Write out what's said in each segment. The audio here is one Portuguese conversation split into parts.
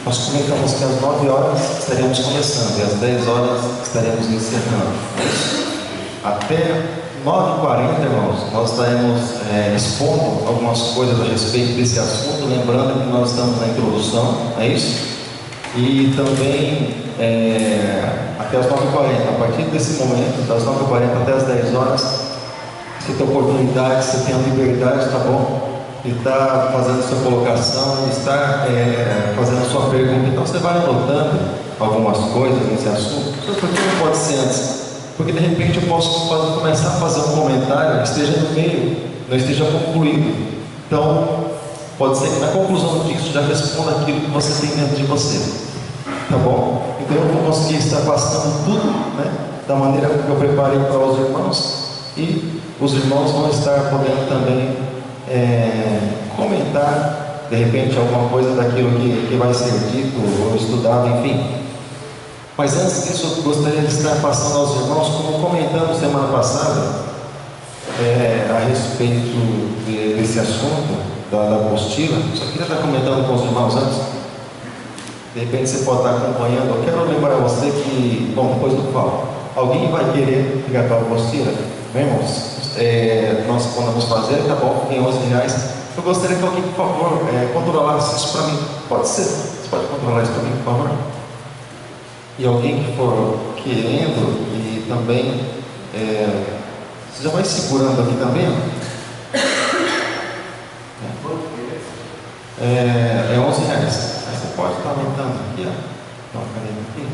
Nós comentamos que às 9 horas estaremos começando e às 10 horas estaremos encerrando. Até 9h40, irmãos, nós estaremos expondo algumas coisas a respeito desse assunto, lembrando que nós estamos na introdução, é isso? E também até as 9h40, a partir desse momento, das 9h40 até as 10 horas, você tem oportunidade, você tem a liberdade, tá bom? De estar fazendo a sua colocação, de estar fazendo a sua pergunta. Então você vai anotando algumas coisas nesse assunto. Por que não pode ser antes? Porque de repente eu posso começar a fazer um comentário que esteja no meio, não esteja concluído. Então, pode ser que na conclusão disso já responda aquilo que você tem dentro de você. Tá bom? Então eu vou conseguir estar passando tudo, né, da maneira que eu preparei para os irmãos, e os irmãos vão estar podendo também comentar de repente alguma coisa daquilo que vai ser dito ou estudado, enfim. Mas antes disso, eu gostaria de estar passando aos irmãos, como comentamos semana passada, a respeito desse assunto, da apostila. Só queria estar comentando com os irmãos antes. De repente você pode estar acompanhando. Eu quero lembrar você que, bom, depois do qual, alguém vai querer pegar para a apostila, irmãos? Nós vamos fazer, tá bom? Tem R$11. Eu gostaria que alguém, por favor, controlasse isso para mim. Pode ser? Você pode controlar isso para mim, por favor? E alguém que for querendo, e também você já vai segurando aqui também? É R$11. Aí você pode estar anotando aqui, ó. Dá uma caneta aqui.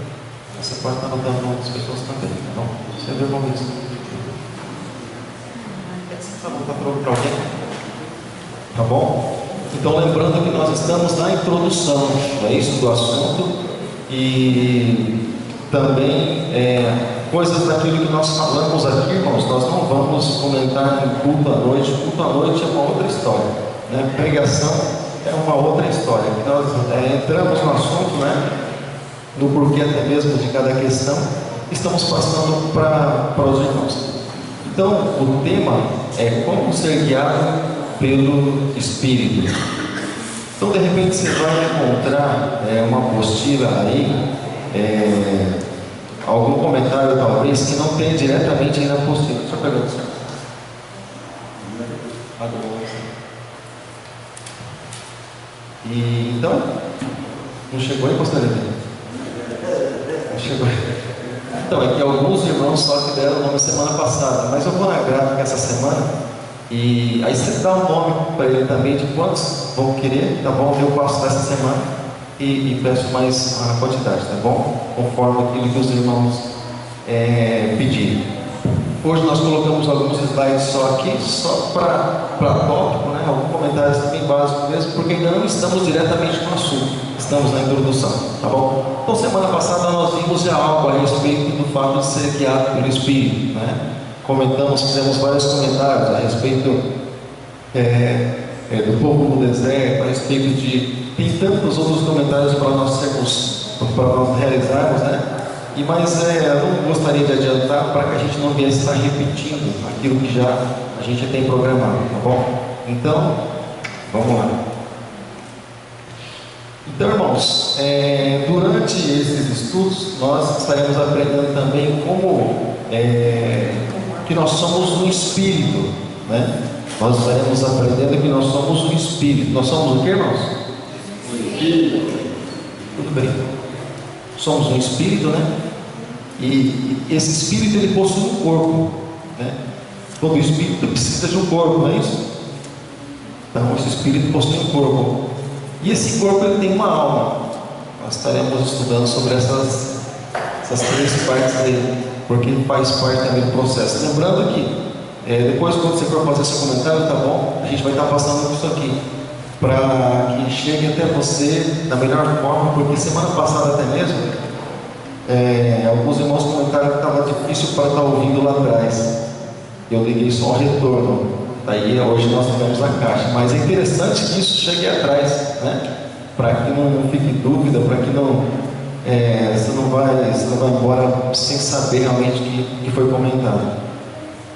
Você pode estar anotando outras pessoas também, tá bom? Você vê como isso. Tá bom, tá pronto para alguém? Tá bom? Então, lembrando que nós estamos na introdução, é isso, do assunto, e também coisas daquilo que nós falamos aqui, irmãos, nós não vamos comentar em culto à noite. Culto à noite é uma outra história, né? Pregação é uma outra história. Nós entramos no assunto, né, do porquê até mesmo de cada questão, estamos passando para os irmãos. Então, o tema é como ser guiado pelo Espírito. Então, de repente, você vai encontrar uma apostila aí, algum comentário talvez que não tenha diretamente aí na apostila. Deixa eu pegar isso. E então, não chegou aí, gostaria de? Não chegou aí. Então, é que alguns irmãos só que deram o nome semana passada, mas eu vou na gráfica essa semana, e aí você dá um nome para ele também de quantos vão querer, tá bom? Eu passo dessa semana e peço mais a quantidade, tá bom? Conforme aquilo que os irmãos pedirem. Hoje nós colocamos alguns slides só aqui, só para tópico, né? Alguns comentários bem básicos mesmo, porque ainda não estamos diretamente no assunto, estamos na introdução, tá bom? Então, semana passada nós vimos já algo a respeito do fato de ser guiado pelo Espírito, né? Comentamos, fizemos vários comentários a respeito do povo no deserto, a respeito de... Tem tantos outros comentários para nós realizarmos, né? Mas eu não gostaria de adiantar para que a gente não viesse estar repetindo aquilo que já a gente tem programado, tá bom? Então, vamos lá. Então, irmãos, durante esses estudos, nós estaremos aprendendo também como que nós somos um Espírito, né? Nós estaremos aprendendo que nós somos um Espírito. Nós somos o que, irmãos? Um Espírito. Tudo bem. Somos um Espírito, né? E esse Espírito, ele possui um corpo, né? Todo Espírito precisa de um corpo, não é isso? Então, esse Espírito possui um corpo. E esse corpo, ele tem uma alma. Nós estaremos estudando sobre essas três partes dele, porque ele faz parte também do processo. Lembrando que, depois, quando você for fazer seu comentário, tá bom? A gente vai estar passando isso aqui, para que chegue até você da melhor forma, porque semana passada até mesmo, alguns irmãos comentaram que estava difícil para estar ouvindo lá atrás. Eu liguei só o retorno. Daí hoje nós tivemos a caixa. Mas é interessante que isso chegue atrás, né? Para que não fique dúvida, para que você não vai embora sem saber realmente o que foi comentado.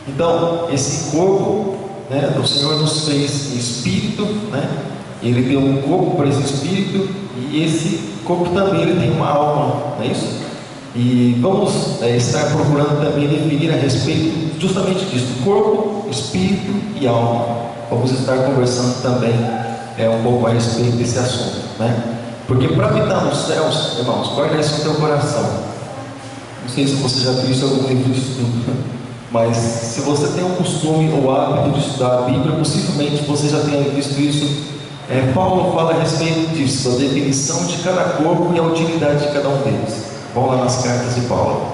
Então, esse corpo, né, o Senhor nos fez espírito, né? Ele deu um corpo para esse espírito, e esse corpo também ele tem uma alma, não é isso? E vamos estar procurando também definir a respeito justamente disso, corpo, espírito e alma. Vamos estar conversando também um pouco a respeito desse assunto, né? Porque para habitar nos céus, irmãos, guarda isso no teu coração. Não sei se você já viu isso em algum livro de estudo, mas se você tem o costume ou o hábito de estudar a Bíblia, possivelmente você já tenha visto isso. Paulo fala a respeito disso, da definição de cada corpo e a utilidade de cada um deles. Vão lá nas cartas de Paulo.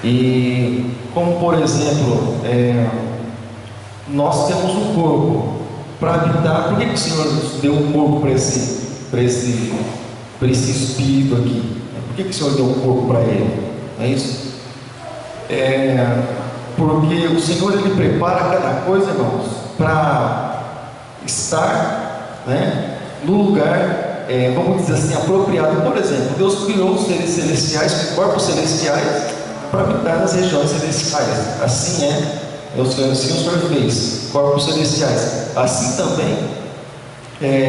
E como por exemplo, nós temos um corpo para habitar. Por que o Senhor nos deu um corpo para esse espírito aqui? Por que o Senhor deu um corpo para ele? É isso? Porque o Senhor ele prepara cada coisa, irmãos, para estar, né, no lugar, vamos dizer assim, apropriado. Por exemplo, Deus criou os seres celestiais, corpos celestiais, para habitar nas regiões celestiais. Assim assim o Senhor fez corpos celestiais. Assim também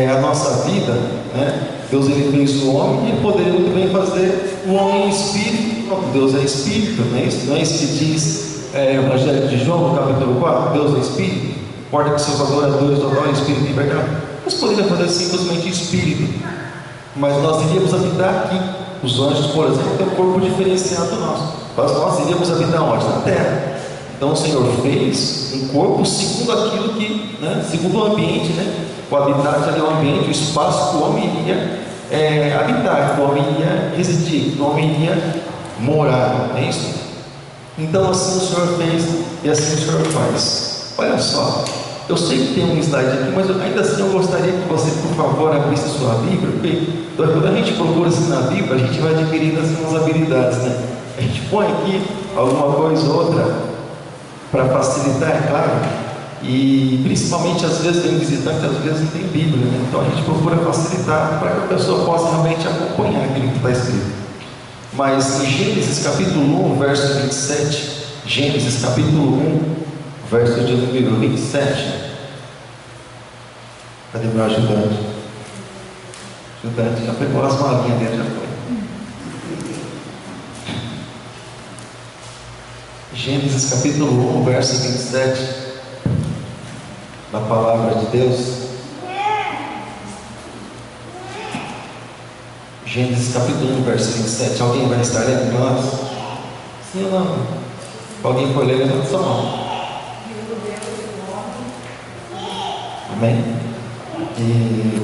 a nossa vida, né? Deus ele fez o homem e ele poderia muito bem fazer o homem em espírito. Deus é espírito, não é isso? Não é isso que diz o Evangelho de João, no capítulo 4, Deus é espírito, importa que seus adoradores adorem espírito e verdade. Nós poderíamos fazer simplesmente espírito, mas nós iríamos habitar aqui. Os anjos, por exemplo, têm um corpo diferenciado nosso, mas nós iríamos habitar onde? Na terra. Então o Senhor fez um corpo segundo aquilo que, né, segundo o ambiente, né? O habitat ali é o ambiente, o espaço que o homem iria habitar, que o homem iria residir, que o homem iria morar, não é isso? Então assim o Senhor fez e assim o Senhor faz. Olha só, eu sei que tem um slide aqui, mas ainda assim eu gostaria que você, por favor, abrisse sua Bíblia, porque quando a gente procura assim na Bíblia, a gente vai adquirindo assim umas habilidades, né? A gente põe aqui alguma coisa ou outra para facilitar, é claro. E principalmente às vezes tem visitante, às vezes não tem Bíblia, né? Então a gente procura facilitar para que a pessoa possa realmente acompanhar aquilo que está escrito. Mas em Gênesis capítulo 1, verso 27, Gênesis capítulo 1, verso de número 27. Cadê meu ajudante? Ajudante já pegou as malinhas dele, já foi. Gênesis capítulo 1, verso 27. Na palavra de Deus. Gênesis capítulo 1, verso 27. Alguém vai estar lendo para nós? Sim ou não? Alguém foi ler, levanta sua mão. Amém? E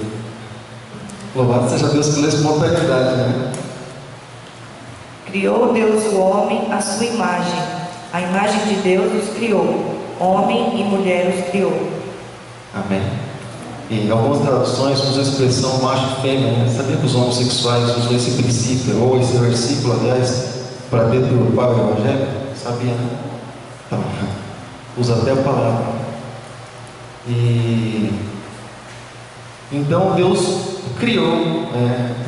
louvado seja Deus pela espontaneidade, né? Criou Deus o homem à sua imagem. A imagem de Deus os criou. Homem e mulher os criou. Amém. E em algumas traduções usa a expressão macho e fêmea, né? Sabia que os homossexuais usam esse princípio, ou esse versículo, aliás, para deturpar o Evangelho? Sabia, né? Então, usa até a palavra. Então Deus criou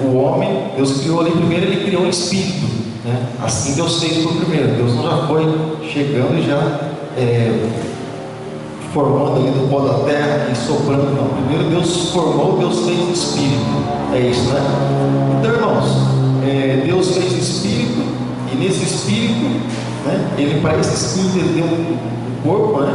o homem. Deus criou ali primeiro, ele criou o espírito, né? Assim Deus fez por primeiro. Deus não já foi chegando e já formando ali no pó da terra e soprando, não. Primeiro Deus formou, Deus fez o espírito. É isso, né? Então, irmãos, Deus fez o espírito, e nesse espírito, né, ele, para esse espírito, ele deu um corpo, né?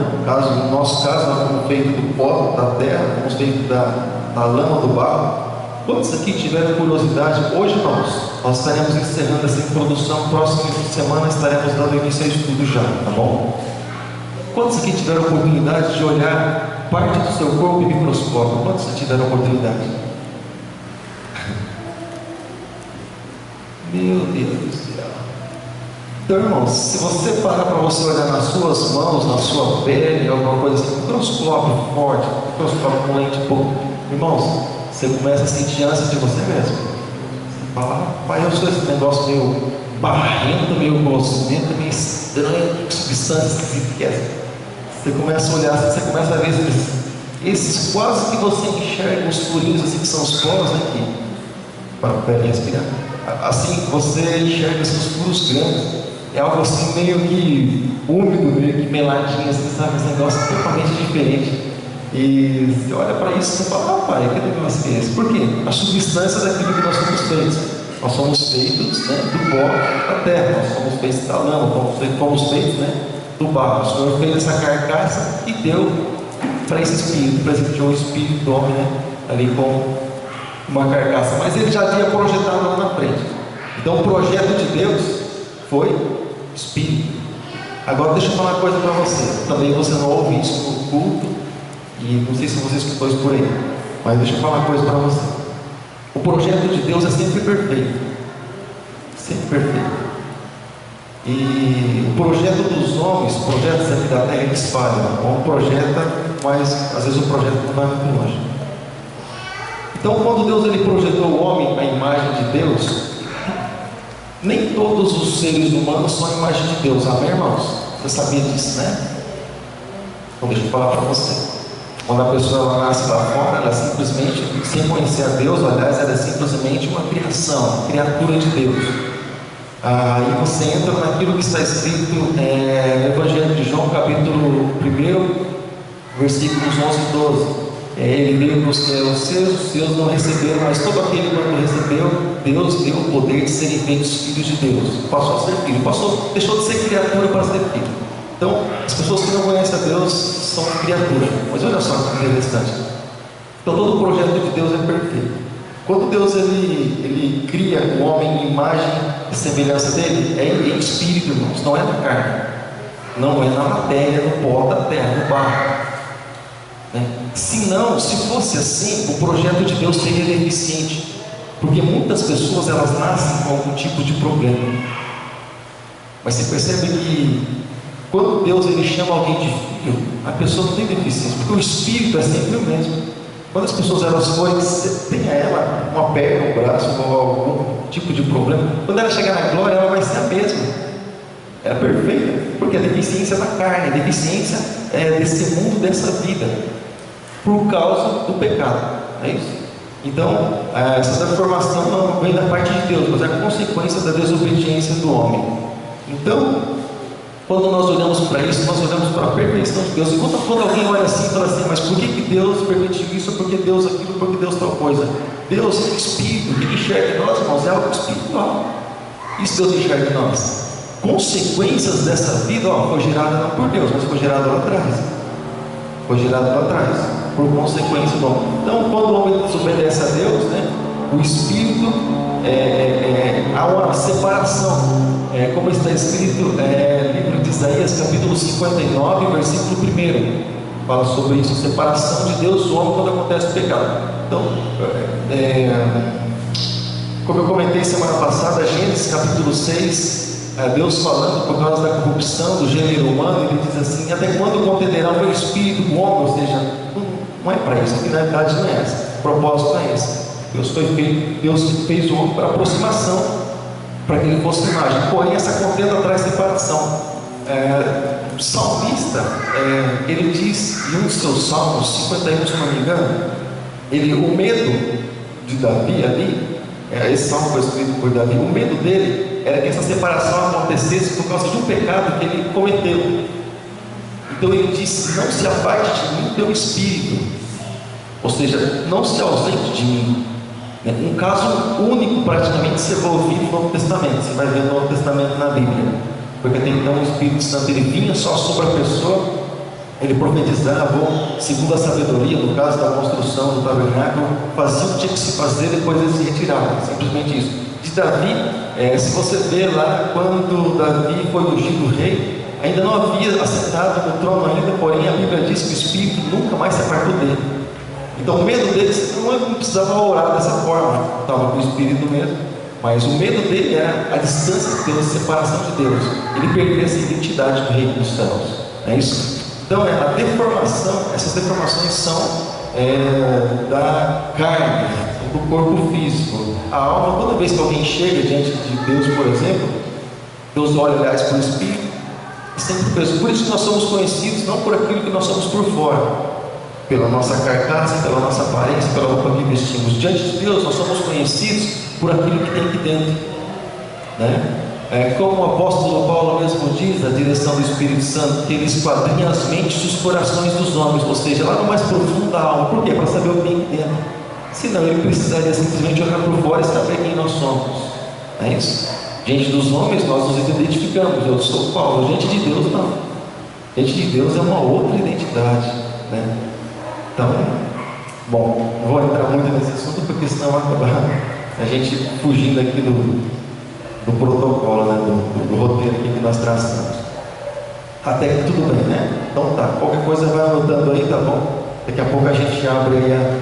No nosso caso, nós fomos feitos do pó da terra, fomos feitos da lama do barro. Quantos aqui tiveram curiosidade? Hoje, irmãos, nós estaremos encerrando essa introdução. Próxima semana estaremos dando início ao estudo já, tá bom? Quantos aqui tiveram a oportunidade de olhar parte do seu corpo em microscópio? Quantos tiveram a oportunidade? Meu Deus do céu. Então, irmãos, se você parar para você olhar nas suas mãos, na sua pele, alguma coisa assim, microscópio forte, microscópio com lente pouco, irmãos, você começa a sentir ânsia de você mesmo. Você fala, pai, eu sou esse negócio meio barrento, meio gosmento, meio estranho, substância esquisita. Você começa a olhar assim, você começa a ver esses quase que você enxerga os furinhos assim, que são os poros, né, aqui, para a pele respirar. Assim, você enxerga esses furos grandes. É algo assim meio que úmido, meio que meladinho, assim, sabe? Esse negócio totalmente diferente. E você olha para isso e você fala, pai, que negócio que é esse? Por quê? A substância daquilo que nós somos feitos. Nós somos feitos, né, do pó da terra, nós somos feitos da lama, fomos feitos, né, do barro. O Senhor fez essa carcaça e deu para esse espírito, presenteou o espírito do homem, né, ali com uma carcaça. Mas ele já havia projetado lá na frente. Então o projeto de Deus foi espírito. Agora deixa eu falar uma coisa para você. Também você não ouve isso no culto, e não sei se você escutou isso por aí, mas deixa eu falar uma coisa para você. O projeto de Deus é sempre perfeito. Sempre perfeito. E o projeto dos homens, projetos aqui da terra, eles falham. Um projeta, mas às vezes o projeto não vai muito longe. Então quando Deus ele projetou o homem à imagem de Deus, nem todos os seres humanos são a imagem de Deus. Amém, irmãos? Você sabia disso, né? Então deixa eu falar para você. Quando a pessoa ela nasce lá fora, ela simplesmente, sem conhecer a Deus, aliás, ela é simplesmente uma criação, uma criatura de Deus. E você entra naquilo que está escrito no Evangelho de João, capítulo 1, versículos 11 e 12. Ele veio para os seus não receberam, mas todo aquele que o recebeu, Deus deu o poder de serem feitos filhos de Deus. Passou a ser filho, deixou de ser criatura para ser filho. Então, as pessoas que não conhecem a Deus são criaturas. Mas olha só que interessante. Então, todo o projeto de Deus é perfeito. Quando Deus ele cria o homem em imagem e semelhança dele, é em espírito, irmãos, não é na carne, não é na matéria, no pó da terra, no barro. Se fosse assim, o projeto de Deus seria deficiente, porque muitas pessoas elas nascem com algum tipo de problema. Mas você percebe que quando Deus ele chama alguém de filho, a pessoa não tem deficiência, porque o espírito é sempre o mesmo. Quando as pessoas elas forem, tenha ela uma perna, um braço ou algum tipo de problema, quando ela chegar na glória, ela vai ser a mesma. Ela é perfeita, porque a deficiência é da carne, a deficiência é desse mundo, dessa vida, por causa do pecado. É isso. Então, essa deformação não vem da parte de Deus, mas é a consequência da desobediência do homem. Então, quando nós olhamos para isso, nós olhamos para a perfeição de Deus. E quando alguém olha assim e fala assim, mas por que Deus permitiu isso? Por que Deus aquilo? Por que Deus tal coisa? Deus é espírito, o que enxerga em nós, irmãos, é algo espiritual. Isso Deus enxerga em nós. Consequências dessa vida, foi gerada não por Deus, mas foi gerada lá atrás. Foi gerada lá atrás, por consequência do homem. Então, quando o homem desobedece a Deus, né, o espírito, há uma separação. Como está escrito no livro de Isaías, capítulo 59, versículo 1, fala sobre isso, separação de Deus do homem quando acontece o pecado. Então, como eu comentei semana passada, Gênesis capítulo 6, Deus falando por causa da corrupção do gênero humano, ele diz assim: até quando contenderá o meu espírito com o homem? Ou seja, não é para isso, a finalidade não é essa, o propósito não é esse. Deus fez o homem para aproximação, para que ele fosse imagem. Porém, essa contenda traz separação. O salmista, ele diz em um dos seus salmos, 51, se não me engano, o medo de Davi ali, esse salmo foi escrito por Davi, o medo dele era que essa separação acontecesse por causa de um pecado que ele cometeu. Então ele disse: não se afaste de mim teu espírito, ou seja, não se ausente de mim. Um caso único praticamente você vai ouvir no Novo Testamento, você vai ver no Novo Testamento na Bíblia, porque até então o Espírito Santo ele vinha só sobre a pessoa, ele profetizava, segundo a sabedoria, no caso da construção do tabernáculo, fazia o que tinha que se fazer, depois ele se retirava, simplesmente isso. De Davi, se você vê lá, quando Davi foi ungido rei, ainda não havia assentado no trono ainda, porém a Bíblia diz que o Espírito nunca mais se apartou dele. Então o medo dele, não precisava orar dessa forma, estava com o Espírito mesmo, mas o medo dele era a distância de Deus, a separação de Deus. Ele perdeu essa identidade do reino dos céus. É isso? Então a deformação, essas deformações são da carne, do corpo físico. A alma, toda vez que alguém chega diante de Deus, por exemplo, Deus olha, aliás, para o Espírito e sempre pensa. Por isso que nós somos conhecidos não por aquilo que nós somos por fora, pela nossa carcaça, pela nossa aparência, pela roupa que vestimos. Diante de Deus nós somos conhecidos por aquilo que tem aqui dentro, né? Como o apóstolo Paulo mesmo diz, a direção do Espírito Santo, que ele esquadrinha as mentes e os corações dos homens, ou seja, lá no mais profundo da alma. Por quê? Para saber o que tem aqui dentro. Senão ele precisaria simplesmente olhar por fora e saber quem nós somos. É isso? Diante dos homens nós nos identificamos, eu sou Paulo. Diante de Deus não. Diante de Deus é uma outra identidade, né? Então, bom, não vou entrar muito nesse assunto porque senão vai acabar a gente fugindo aqui do protocolo, né? do roteiro aqui que nós traçamos. Até que tudo bem, né? Então tá, qualquer coisa vai anotando aí, tá bom? Daqui a pouco a gente abre aí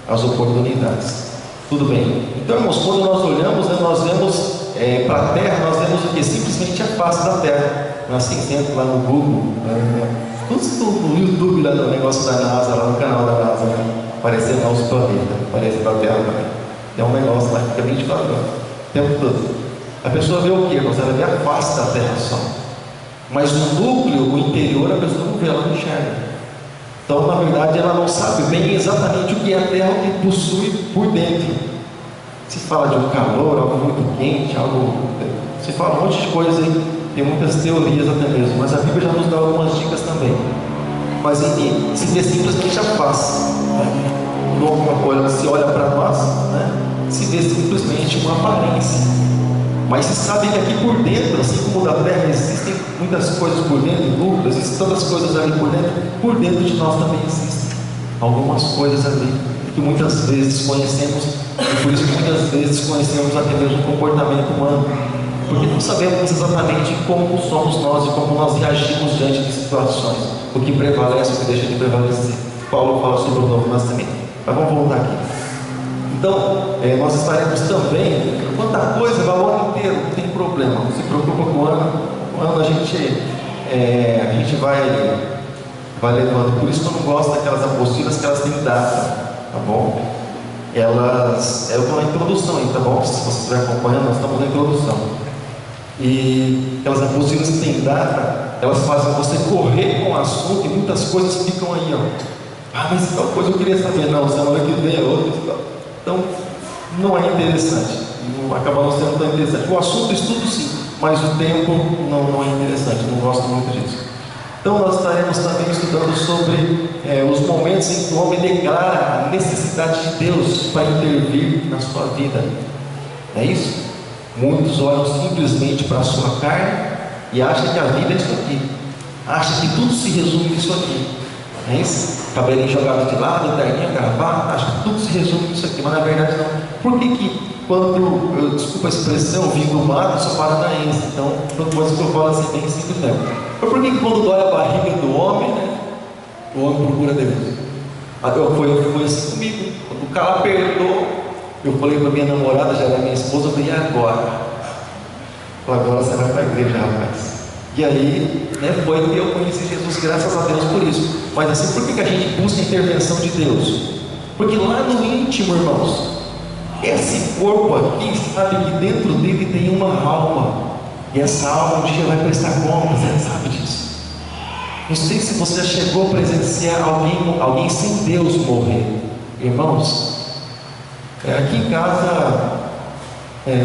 as oportunidades. Tudo bem. Então, irmãos, quando nós olhamos, né, nós vemos para a Terra, nós vemos o que? Simplesmente a face da Terra. Nós sempre lá no Google, no YouTube, lá no negócio da NASA, lá no canal da NASA, né? Aparecendo lá os planetas, aparece para a Terra também. Tem um negócio lá que fica 24 horas, o tempo todo. A pessoa vê o que? Ela vê a face da Terra só. Mas no núcleo, o interior, a pessoa não vê, ela não enxerga. Então, na verdade, ela não sabe bem exatamente o que é a Terra, o que possui por dentro. Se fala de um calor, algo muito quente, se fala um monte de coisa aí, tem muitas teorias até mesmo, mas a Bíblia já nos dá algumas dicas também. Mas enfim, se vê simplesmente a face, né? Se olha para nós, né? Se vê simplesmente uma aparência. Mas se sabe que aqui por dentro, assim como da Terra existem muitas coisas por dentro, núcleos, existem tantas coisas ali por dentro de nós também existem algumas coisas ali que muitas vezes conhecemos, e por isso que muitas vezes conhecemos até mesmo o comportamento humano, porque não sabemos exatamente como somos nós e como nós reagimos diante de situações, o que prevalece, o que deixa de prevalecer. Paulo fala sobre o novo nascimento. Mas vamos voltar aqui. Então, nós estaremos também, quanta coisa, vai o ano inteiro, não tem problema, não se preocupa com o ano. O ano a gente vai levando. Por isso que eu não gosto daquelas apostilas que elas têm data, tá bom? Eu estou na introdução aí, tá bom? Se você estiver acompanhando, nós estamos na introdução. E aquelas apostilas que têm data, elas fazem você correr com o assunto e muitas coisas ficam aí, ó. Mas tal coisa eu queria saber, não, semana que vem é outra e tal. Então, não é interessante, acaba não sendo tão interessante. O assunto estudo sim, mas o tempo não é interessante, não gosto muito disso. Então, nós estaremos também estudando sobre os momentos em que o homem declara a necessidade de Deus para intervir na sua vida. É isso? Muitos olham simplesmente para a sua carne e acham que a vida é isso aqui, acham que tudo se resume nisso aqui. É isso? Cabelinho jogado de lado, terninha, gravata, acho que tudo se resume nisso aqui, mas na verdade não. Por que quando, desculpa a expressão, vim do mato, sou paranaense, então, uma coisa que eu falo assim, bem simples mesmo. Mas por que quando dói a barriga do homem, né, o homem procura Deus? Foi assim comigo, quando o cara apertou, eu falei para minha namorada, já era minha esposa, eu falei, e agora? Agora você vai para a igreja, rapaz. E aí, né, foi que eu conheci Jesus, graças a Deus por isso. Mas assim, por que a gente busca a intervenção de Deus? Porque lá no íntimo, irmãos, esse corpo aqui sabe que dentro dele tem uma alma. E essa alma um dia vai prestar contas, você sabe disso. Não sei se você já chegou a presenciar alguém sem Deus morrer. Irmãos, aqui em casa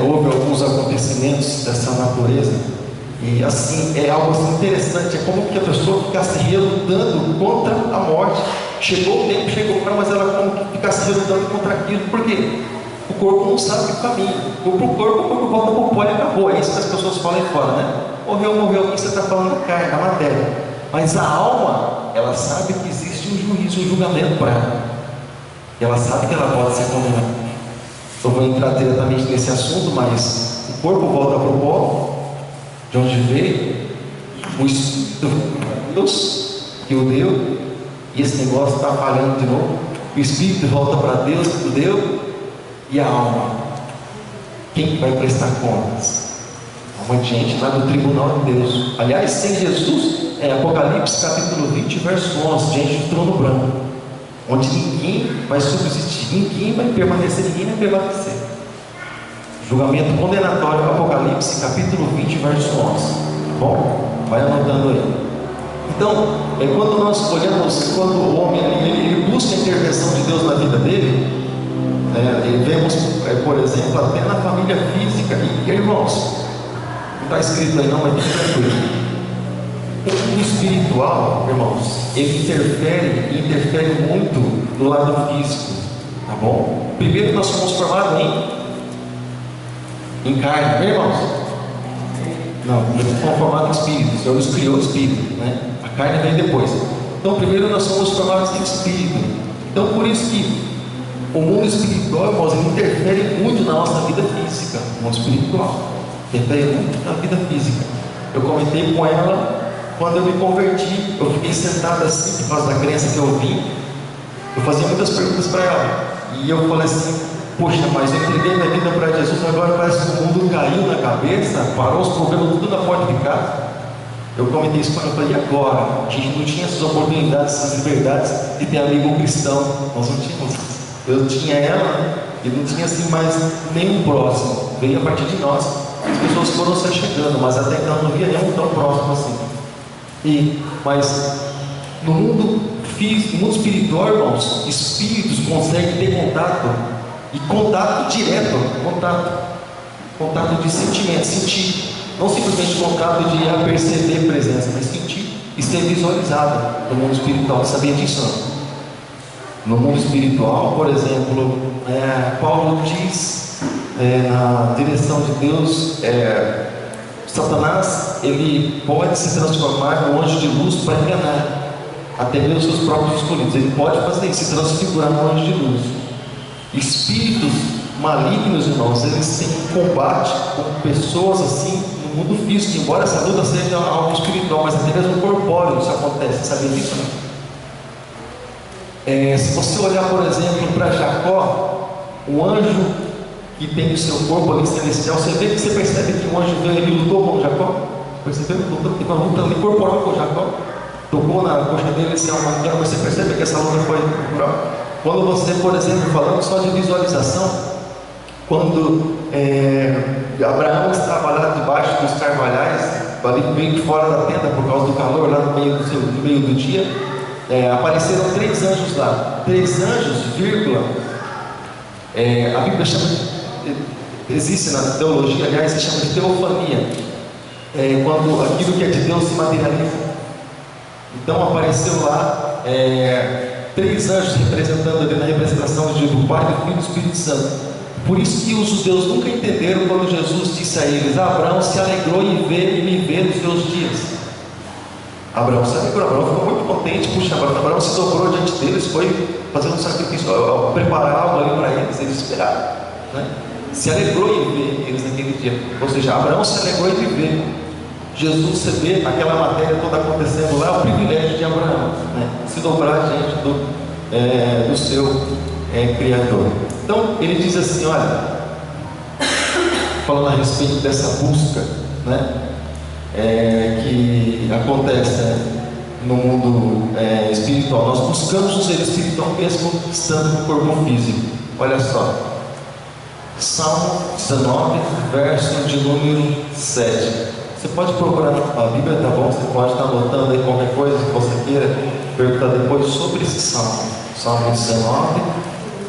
houve alguns acontecimentos dessa natureza. E assim, é algo assim interessante, é como que a pessoa ficasse relutando contra a morte. Chegou o tempo, chegou para, mas ela como que ficasse relutando contra aquilo. Por quê? O corpo não sabe o caminho. O corpo volta para o pó e acabou. É isso que as pessoas falam aí fora, né? Morreu, o que você está falando da carne, da matéria. Mas a alma, ela sabe que existe um juízo, um julgamento para ela. E ela sabe que ela pode ser condenada. Eu vou entrar diretamente nesse assunto, mas o corpo volta para o pó, de onde veio, o Espírito de Deus que o deu, e esse negócio está falhando de novo. O Espírito volta para Deus que o deu, e a alma, quem vai prestar contas? Uma gente lá do tribunal de Deus. Aliás, sem Jesus, Apocalipse capítulo 20, verso 11, diante do trono branco, onde ninguém vai subsistir, ninguém vai permanecer. Julgamento condenatório, Apocalipse capítulo 20, verso 11. Tá bom? Vai anotando aí. Então, quando nós olhamos, quando o homem ele busca a intervenção de Deus na vida dele, e vemos, por exemplo, até na família física, e irmãos, está escrito aí não, mas fica tranquilo. O espiritual, irmãos, ele interfere muito no lado físico, tá bom? Primeiro nós somos formados em carne, né, irmãos? Não, nós somos formados em espírito. O Senhor nos criou o espírito, né? A carne vem depois. Então primeiro nós somos formados em espírito. Então por isso que o mundo espiritual, irmãos, ele interfere muito na nossa vida física. O mundo espiritual interfere muito na vida física. Eu comentei com ela. Quando eu me converti, eu fiquei sentado assim, por causa da crença que eu vim. Eu fazia muitas perguntas para ela. E eu falei assim, poxa, mas eu entreguei minha vida para Jesus, agora parece que o mundo caiu na cabeça, parou os problemas tudo na porta de casa. Eu comentei isso com ela, eu falei, e agora? A gente não tinha essas oportunidades, essas liberdades de ter amigo cristão. Nós não tínhamos. Eu tinha ela e não tinha assim mais nenhum próximo. Veio a partir de nós. As pessoas foram se chegando, mas até então não via nenhum tão próximo assim. Mas no mundo físico, no mundo espiritual, irmãos, espíritos conseguem ter contato direto, contato de sentimento, sentir, não simplesmente contato de aperceber presença, mas sentir e ser visualizado no mundo espiritual. Você sabia disso? Não? No mundo espiritual, por exemplo, Paulo diz na direção de Deus, Satanás, ele pode se transformar num anjo de luz para enganar até mesmo os seus próprios escolhidos. Ele pode fazer isso, se transfigurar num anjo de luz. Espíritos malignos, irmãos, eles têm um combate com pessoas assim no mundo físico, embora essa luta seja algo espiritual, mas até mesmo corpóreo isso acontece. Sabia disso, não? Se você olhar, por exemplo, para Jacó, o anjo que tem o seu corpo ali celestial, você percebe que o anjo veio ali e lutou com Jacó? Percebeu? Teve uma luta ali corporal com Jacó, tocou na coxa dele, ele se almancando, mas você percebe que essa luta foi corporal? Quando você, por exemplo, falando só de visualização, quando Abraão estava lá debaixo dos carvalhais, ali meio fora da tenda por causa do calor, lá no meio do dia, apareceram 3 anjos lá, 3 anjos, vírgula, a Bíblia chama, existe na teologia, aliás, se chama de teofania, quando aquilo que é de Deus se materializa. Então apareceu lá 3 anjos representando ali na representação do Pai, do Filho e do Espírito Santo. Por isso que os judeus nunca entenderam quando Jesus disse a eles: Abraão se alegrou em me ver nos seus dias. Abraão se alegrou, Abraão ficou muito contente. Puxa, Abraão se dobrou diante deles, foi fazer um sacrifício, preparar algo ali para eles esperaram, né? Se alegrou em ver eles naquele dia. Ou seja, Abraão se alegrou em viver. Jesus, você vê aquela matéria toda acontecendo lá, é o privilégio de Abraão, né? Se dobrar diante do seu Criador. Então ele diz assim, olha, falando a respeito dessa busca, né, que acontece no mundo espiritual. Nós buscamos o ser espiritual mesmo estando no corpo físico. Olha só, Salmo 19, verso de número 7. Você pode procurar a Bíblia, tá bom? Você pode estar anotando aí qualquer coisa que você queira perguntar depois sobre esse Salmo. Salmo 19,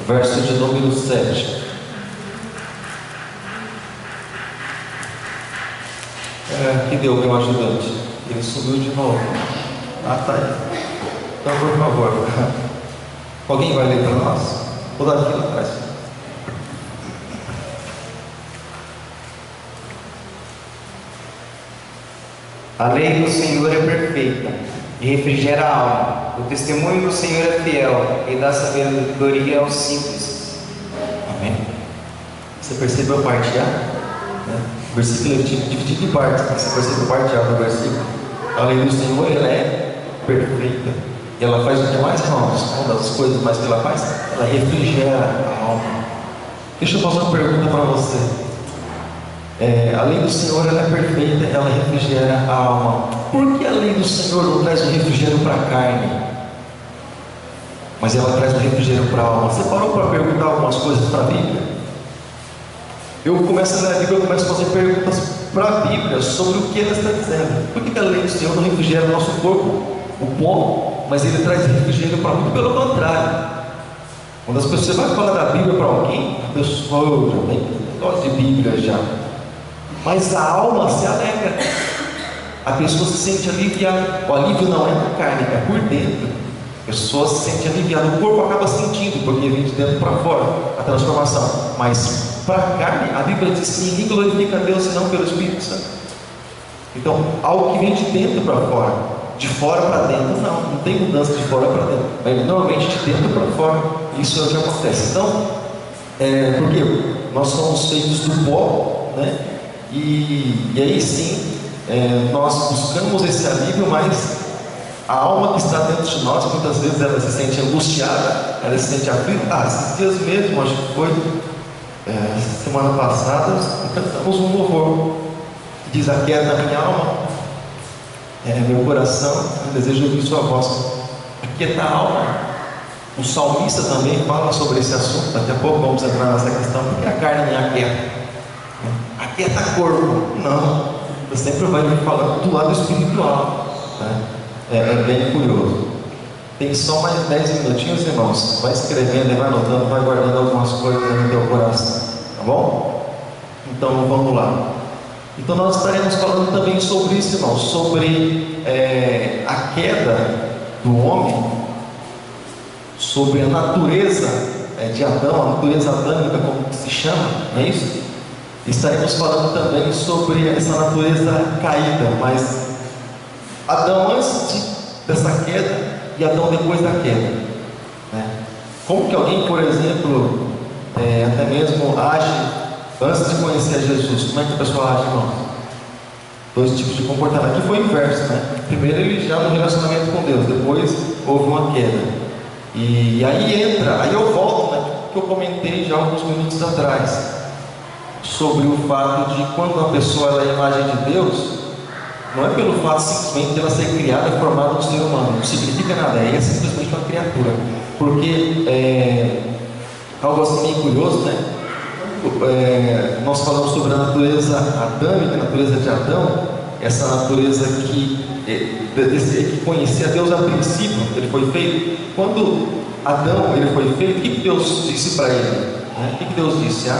verso de número 7. Que deu meu ajudante? Ele subiu de novo. Ah, tá aí. Então, por favor, alguém vai ler para nós? Vou dar aqui lá atrás. A lei do Senhor é perfeita e refrigera a alma. O testemunho do Senhor é fiel e dá sabedoria aos simples. Amém? Você percebeu a parte A? Né? O versículo é dividido em partes. Você percebeu a parte A do versículo? A lei do Senhor, ela é perfeita. E ela faz o que mais, irmãos? Uma das coisas mais que ela faz, ela refrigera a alma. Deixa eu fazer uma pergunta para você. A lei do Senhor, ela é perfeita, ela refrigera a alma. Por que a lei do Senhor não traz um refrigério para a carne, mas ela traz um refrigério para a alma? Você parou para perguntar algumas coisas para a Bíblia? Eu começo a ler a Bíblia, eu começo a fazer perguntas para a Bíblia sobre o que ela está dizendo. Por que a lei do Senhor não refrigera o nosso corpo, o pó, mas ele traz refrigério para muito pelo contrário? Quando as pessoas, você vai falar da Bíblia para alguém, a pessoa já tem negócio de Bíblia já. mas a alma se alegra. A pessoa se sente aliviada. O alívio não é na carne, é por dentro. A pessoa se sente aliviada. O corpo acaba sentindo, porque vem de dentro para fora a transformação. Mas para a carne, a Bíblia diz que ninguém glorifica a Deus senão pelo Espírito Santo. Então, algo que vem de dentro para fora, de fora para dentro, não tem mudança de fora para dentro, mas normalmente de dentro para fora, isso é o que acontece. Então, porque nós somos feitos do pó, né? E aí sim, nós buscamos esse alívio, mas a alma que está dentro de nós, muitas vezes ela se sente angustiada, ela se sente aflita. Esses dias mesmo, acho que foi semana passada, cantamos um louvor que diz: aquieta a minha alma, meu coração, eu desejo ouvir sua voz. Aquieta a alma. O salmista também fala sobre esse assunto. Daqui a pouco vamos entrar nessa questão, porque a carne não aquieta. Aquieta corpo, não. Você sempre vai me falando do lado espiritual, né? É bem curioso. Tem só mais 10 minutinhos, irmãos. Vai escrevendo, vai anotando, vai guardando algumas coisas no teu coração, tá bom? Então vamos lá. Então nós estaremos falando também sobre isso, irmãos, sobre a queda do homem, sobre a natureza de Adão, a natureza adâmica, como se chama, não é isso? Estaremos falando também sobre essa natureza caída, mas Adão antes dessa queda e Adão depois da queda, né? Como que alguém, por exemplo, até mesmo age antes de conhecer Jesus? Como é que a pessoa age, irmão? Dois tipos de comportamento. Aqui foi o inverso, né? Primeiro ele já no relacionamento com Deus, depois houve uma queda. E aí eu volto, né, que eu comentei já alguns minutos atrás, sobre o fato de quando uma pessoa ela é a imagem de Deus, não é pelo fato simplesmente de ela ser criada e formada no ser humano, não significa nada, é simplesmente uma criatura. Porque algo assim meio curioso, né? Nós falamos sobre a natureza adâmica, a natureza de Adão, essa natureza que conhecia Deus a princípio. Ele foi feito, quando Adão ele foi feito, o que Deus disse para ele? O que Deus disse?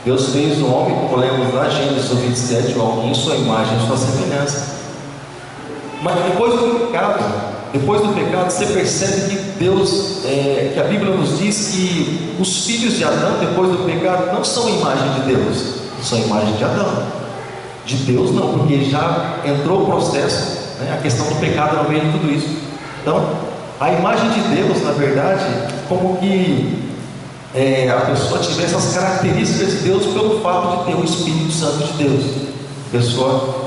Deus fez o homem, como lemos lá, Gênesis 27, o homem em sua imagem, em sua semelhança. Mas depois do pecado, você percebe que Deus, que a Bíblia nos diz que os filhos de Adão, depois do pecado, não são imagem de Deus, são imagem de Adão. De Deus não, porque já entrou o processo, né, a questão do pecado no meio de tudo isso. Então, a imagem de Deus, na verdade, como que a pessoa tivesse as características de Deus pelo fato de ter o Espírito Santo de Deus.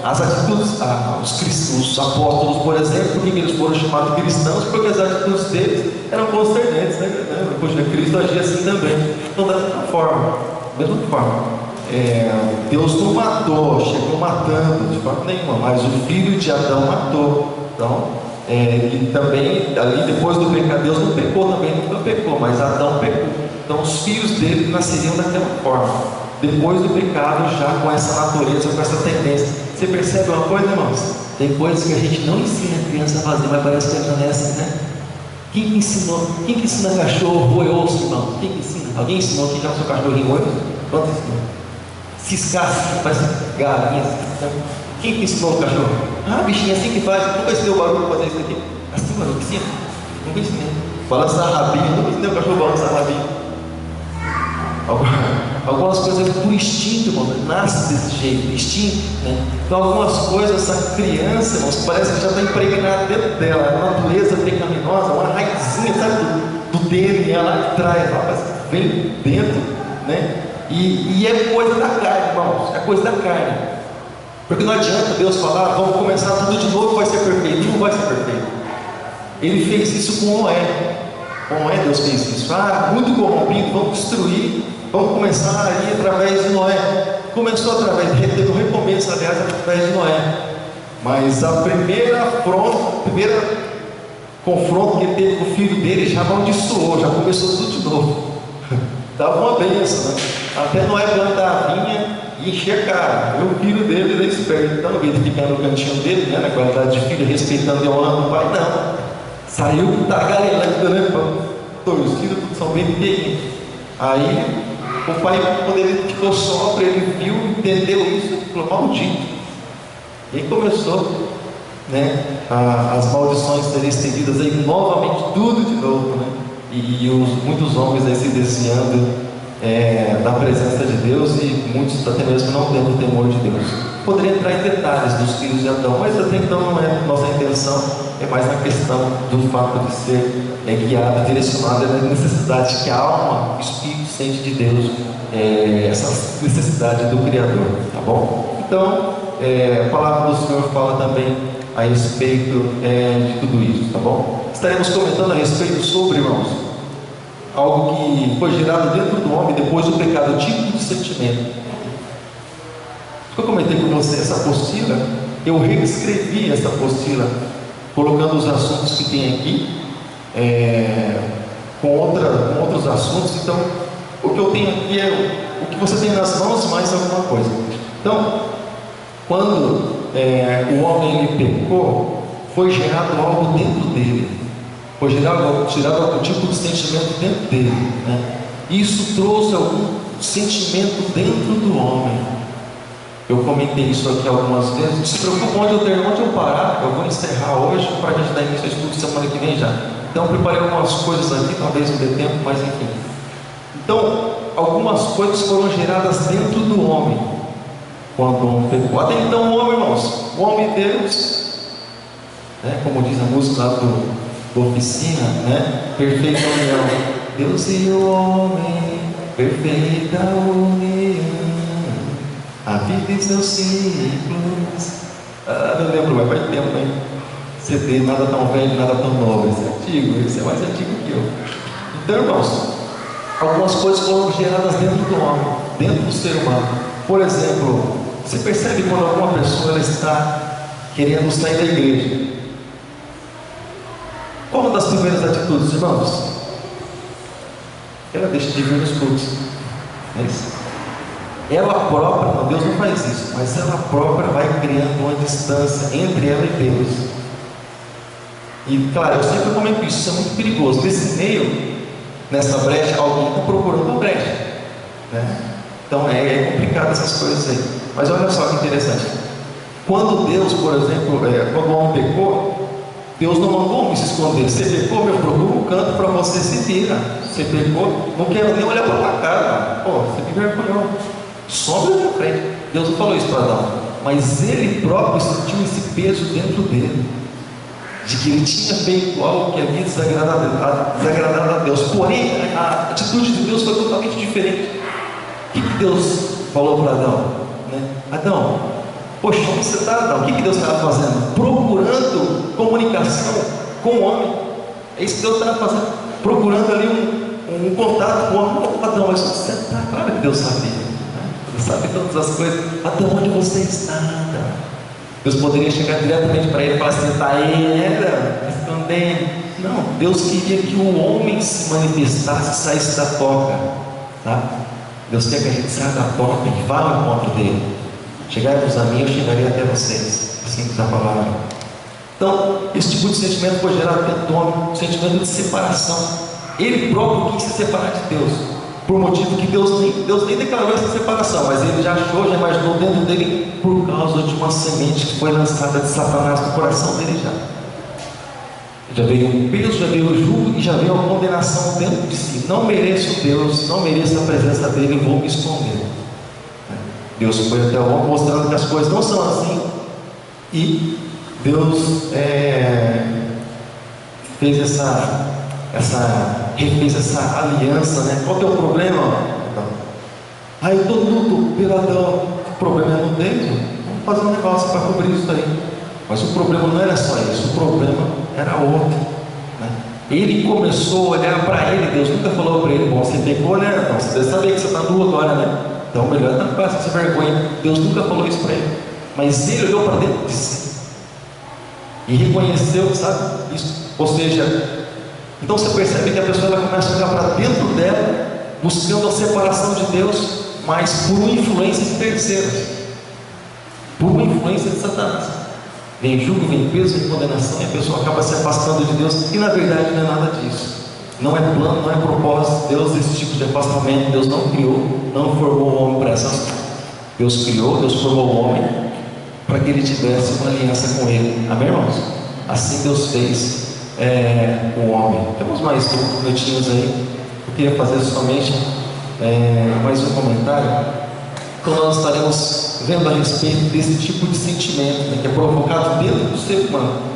As atitudes, os apóstolos, por exemplo, por que eles foram chamados cristãos? Porque as atitudes deles eram concernentes, né? Poxa, Cristo agia assim também. Então, da mesma forma, Deus não matou, chegou matando de forma nenhuma, mas o filho de Adão matou. Então, e também, ali depois do pecado, Deus não pecou também, nunca pecou, mas Adão pecou. Então, os filhos dele nasceriam daquela forma. Depois do pecado, já com essa natureza, com essa tendência. Você percebe uma coisa, irmãos? Tem coisas que a gente não ensina a criança a fazer, mas parece que ela é assim, né? Quem que ensinou? Quem que ensina cachorro roer osso, irmão? Quem que ensina? Alguém ensinou que já o seu cachorrinho roer? Quanto ensinou? Ciscar, faz galinhas. Quem que ensinou o cachorro? Bichinho, assim que faz. Nunca ensinou o barulho para fazer isso aqui. Assim, mano, ensina. Nunca ensinei. Balançar rabinho, nunca ensinei o cachorro a balançar rabinho. Algumas coisas por instinto, irmão, nasce desse jeito, instinto, né? Então algumas coisas, essa criança, irmãos, parece que já está impregnada dentro dela, a natureza pecaminosa, uma raizinha, sabe, do DNA lá de trás, vem dentro, né? E é coisa da carne, irmãos, é coisa da carne. Porque não adianta Deus falar, vamos começar tudo de novo, vai ser perfeito. Não vai ser perfeito. Ele fez isso com Noé. Com Noé Deus fez isso. Muito corrompido, vamos destruir. Vamos começar aí através de Noé. Começou através, teve um recomeço, aliás, através de Noé. Mas a primeira confronto que ele teve com o filho dele já amaldiçoou, já começou tudo de novo. Dava uma bênção, né? Até Noé plantar a vinha e encher a cara. E o filho dele, ele é esperto, então, em vez de ficar no cantinho dele, né, na qualidade de filho, respeitando e honrando o pai, não. Saiu tagarelando, né? Torcido, tudo são bem pequenininhos. Aí, o pai, quando ele ficou sóbrio, ele viu entendeu isso, falou: maldito. E aí começou, né, as maldições serem estendidas aí novamente, tudo de novo, né? E muitos homens aí se desviando da presença de Deus, e muitos até mesmo não tendo o temor de Deus. Poderia entrar em detalhes dos filhos de Adão, mas até então não é nossa intenção, é mais na questão do fato de ser guiado, direcionado, na necessidade que a alma, o Espírito sente de Deus, essa necessidade do Criador, tá bom? Então, a palavra do Senhor fala também a respeito de tudo isso, tá bom? Estaremos comentando a respeito sobre, irmãos, algo que foi gerado dentro do homem depois do pecado, tipo de sentimento. Eu comentei com você essa apostila, eu reescrevi essa apostila, colocando os assuntos que tem aqui, com outros assuntos. Então, o que eu tenho aqui é o que você tem nas mãos, mais alguma coisa. Então, quando o homem ele pecou, foi gerado algo dentro dele. Foi gerado algum tipo de sentimento dentro dele, né? Isso trouxe algum sentimento dentro do homem. Eu comentei isso aqui algumas vezes. Não se preocupe onde eu parar. Eu vou encerrar hoje para a gente dar início ao estudo semana que vem já. Então preparei algumas coisas aqui, talvez não dê tempo, mas enfim. Então, algumas coisas foram geradas dentro do homem quando o homem pecou. Até então o homem, irmãos, o homem e Deus, né, como diz a música lá do Oficina, né? Perfeita união, Deus e o homem, perfeita união, a vida e seus ciclos. Não lembro, mas faz tempo, hein? CD, nada tão velho, nada tão novo. Esse é antigo, esse é mais antigo que eu. Então, irmãos, algumas coisas foram geradas dentro do homem, dentro do ser humano. Por exemplo, você percebe quando alguma pessoa ela está querendo sair da igreja? Qual uma das primeiras atitudes, irmãos? Ela deixa de vir nos cultos. É isso. Ela própria, não, Deus não faz isso, mas ela própria vai criando uma distância entre ela e Deus. E claro, eu sempre comento isso é muito perigoso. Nesse meio, nessa brecha, alguém está procurando a brecha, né? Então é complicado essas coisas aí. Mas olha só que interessante. Quando Deus, por exemplo, quando o homem pecou, Deus não mandou o homem se esconder. Você pecou, meu, procura um canto para você se vira. Você pecou, não quero nem olhar para a tua cara. Pô, você me vergonhou. Sobe na minha frente. Deus não falou isso para Adão, mas ele próprio sentiu esse peso dentro dele, de que ele tinha feito algo que havia desagradado a Deus. Porém, a atitude de Deus foi totalmente diferente. O que Deus falou para Adão? Adão, poxa, onde você está, Adão? O que Deus estava fazendo? Procurando comunicação com o homem. É isso que Deus estava fazendo, procurando ali um contato com o homem. Adão, mas você está, claro que Deus sabia, né? Deus sabe todas as coisas. Adão, onde você está, Adão? Deus poderia chegar diretamente para ele e falar assim: está aí, Adão, escondendo. Não, Deus queria que o homem se manifestasse, saísse da toca, tá? Deus quer que a gente saia da toca e vá ao encontro dele. Chegarmos a mim, eu chegaria até vocês. Assim diz a palavra. Então, esse tipo de sentimento foi gerado dentro do homem, um sentimento de separação. Ele próprio quis se separar de Deus, por motivo que Deus nem declarou essa separação, mas ele já achou, já imaginou dentro dele, por causa de uma semente que foi lançada de Satanás no coração dele já. Já veio um peso, já veio o jugo e já veio a condenação dentro de si. Não mereço Deus, não mereço a presença dele, vou me esconder. Deus foi até o homem mostrando que as coisas não são assim. E Deus fez refez essa aliança, né? Qual que é o problema? Eu estou luto pelo Adão. O problema é no dentro. Vamos fazer um negócio para cobrir isso aí. Mas o problema não era só isso, o problema era outro, né? Ele começou a olhar para ele. Deus nunca falou para ele: bom, você pecou, né? Então, você deve saber que você está nu agora, né? Então melhor não passa essa vergonha. Deus nunca falou isso para ele, mas ele olhou para dentro de si e reconheceu, sabe, isso. Ou seja, então você percebe que a pessoa ela começa a olhar para dentro dela, buscando a separação de Deus, mas por uma influência de terceiros, por uma influência de Satanás. Vem julgo, vem peso, vem condenação, e a pessoa acaba se afastando de Deus, e na verdade não é nada disso. Não é plano, não é propósito Deus esse tipo de afastamento. Deus não criou, não formou o homem para essas coisas. Deus criou, Deus formou o homem para que ele tivesse uma aliança com ele. Amém, irmãos? Assim Deus fez o homem. Temos mais 5 minutinhos aí. Eu queria fazer somente mais um comentário. Então nós estaremos vendo a respeito desse tipo de sentimento, né, que é provocado dentro do ser humano.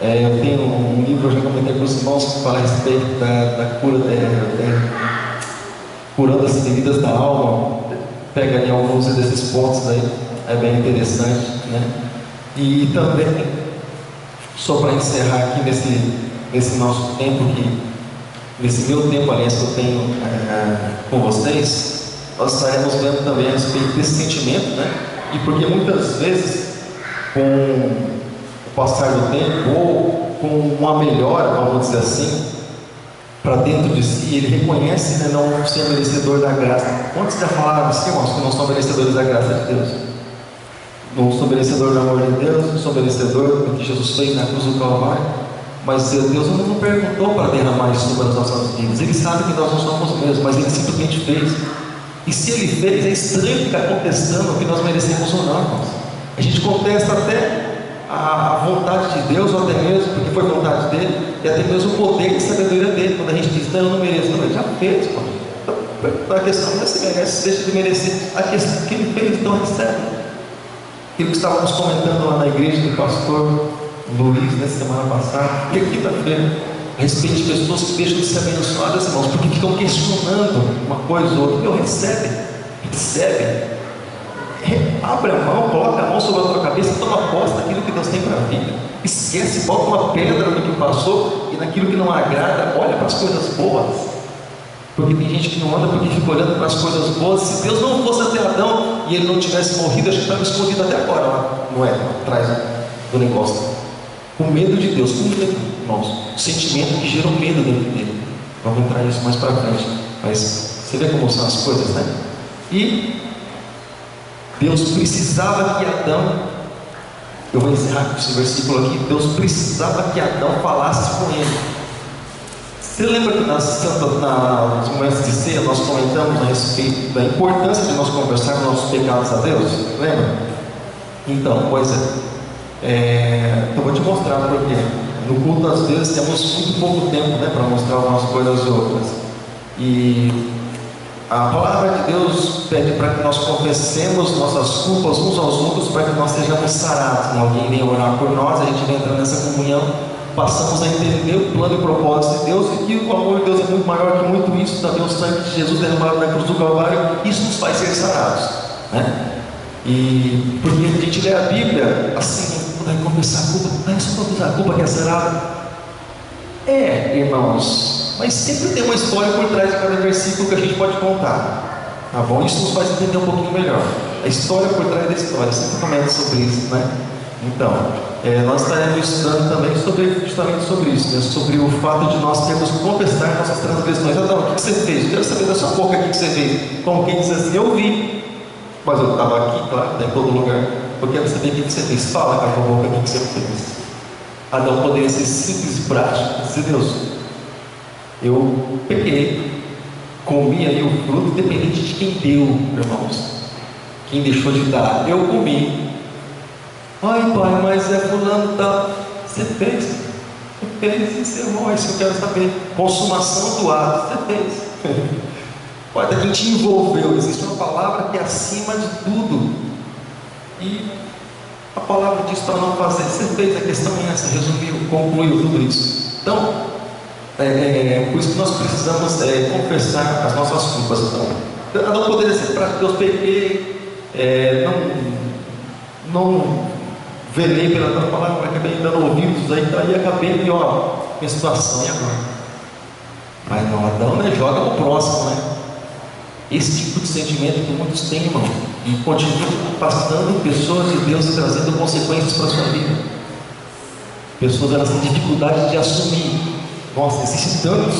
Eu tenho um livro, eu já comentei com os irmãos, que fala a respeito da cura, curando as feridas da alma. Pega ali alguns desses pontos aí, é bem interessante, né? E também, só para encerrar aqui nesse nosso tempo, nesse meu tempo, aliás, que eu tenho com vocês, nós estaremos vendo também a respeito desse sentimento, né? E porque muitas vezes, com o passar do tempo, ou com uma melhora, vamos dizer assim, para dentro de si, ele reconhece, né, não ser merecedor da graça. Quantos já falaram assim, irmãos, que não são merecedores da graça de Deus? Não sou merecedor do amor de Deus, não sou merecedor do que Jesus fez na cruz do Calvário. Mas Deus não perguntou para derramar isso sobre as nossas vidas. Ele sabe que nós não somos mesmos, mas Ele simplesmente fez. E se Ele fez, é estranho ficar contestando o que nós merecemos ou não, irmãos. A gente contesta até a vontade de Deus, ou até mesmo porque foi vontade dele, e até mesmo o poder e sabedoria dele. Quando a gente diz, não, eu não mereço, não, ele já fez, pô. Então, a questão não é se merece, deixa de merecer. A questão que ele fez, então recebe. Aquilo que estávamos comentando lá na igreja do pastor Luiz, na semana passada, e quinta-feira, a respeito de pessoas que deixam de ser abençoadas, irmãos, porque ficam questionando uma coisa ou outra. Meu, recebe. Abre a mão, coloca a mão sobre a tua cabeça e toma posse daquilo que Deus tem para a vida. Esquece, bota uma pedra no que passou e naquilo que não agrada, olha para as coisas boas. Porque tem gente que não anda porque fica olhando para as coisas boas. Se Deus não fosse até Adão e ele não tivesse morrido, acho que estava escondido até agora lá, não é? Atrás do negócio. Com medo de Deus, com medo, irmãos. Sentimento que gera um medo dentro dele. Vamos entrar nisso mais para frente. Mas você vê como são as coisas, né? E Deus precisava que Adão, eu vou encerrar com esse versículo aqui, Deus precisava que Adão falasse com ele. Você lembra que nos momentos de ceia nós comentamos a respeito da importância de nós conversarmos nossos pecados a Deus? Lembra? Então, pois eu vou te mostrar porque no culto às vezes temos muito pouco tempo, né, para mostrar algumas coisas outras. E a palavra de Deus pede para que nós confessemos nossas culpas uns aos outros, para que nós sejamos sarados. Alguém vem orar por nós, a gente vem entrando nessa comunhão, passamos a entender o plano e o propósito de Deus, e que o amor de Deus é muito maior que muito isso. Também o sangue de Jesus derramado na cruz do Calvário, isso nos faz ser sarados, né? E porque a gente lê a Bíblia assim, vai confessar a culpa, é só confessar a culpa que é sarado. Irmãos, mas sempre tem uma história por trás de cada versículo que a gente pode contar, tá bom? Isso nos faz entender um pouquinho melhor. A história por trás da história, sempre comenta sobre isso, né? Então, nós estaremos estudando também justamente sobre isso, né? Sobre o fato de nós termos que confessar nossas transgressões. Adão, o que você fez? Eu quero saber da sua boca o que você fez. Como quem diz assim, eu vi, mas eu estava aqui, claro, em todo lugar. Eu quero saber o que você fez. Fala com a tua boca o que você fez. Adão poderia ser simples e prático, dizer, Deus, eu peguei, comi aí o fruto, independente de quem deu, irmãos. Quem deixou de dar, eu comi. Ai, pai, mas fulano tá. Você fez, encerrou, é isso que eu quero saber. Consumação do ato, você fez. Pai, quem te envolveu, existe uma palavra que é acima de tudo. E a palavra diz para não fazer. Você fez, a questão é essa, resumiu, concluiu tudo isso. Então, por isso que nós precisamos confessar as nossas culpas. Então, não poderia ser para Deus, peguei, não velei pela tua palavra, acabei dando ouvidos aí, acabei, minha situação, e agora? Mas não, Adão, né, joga no próximo, né? Esse tipo de sentimento que muitos têm, irmão, e continuam afastando pessoas de Deus e trazendo consequências para a sua vida. Pessoas elas têm dificuldade de assumir. Nossa, existem tantas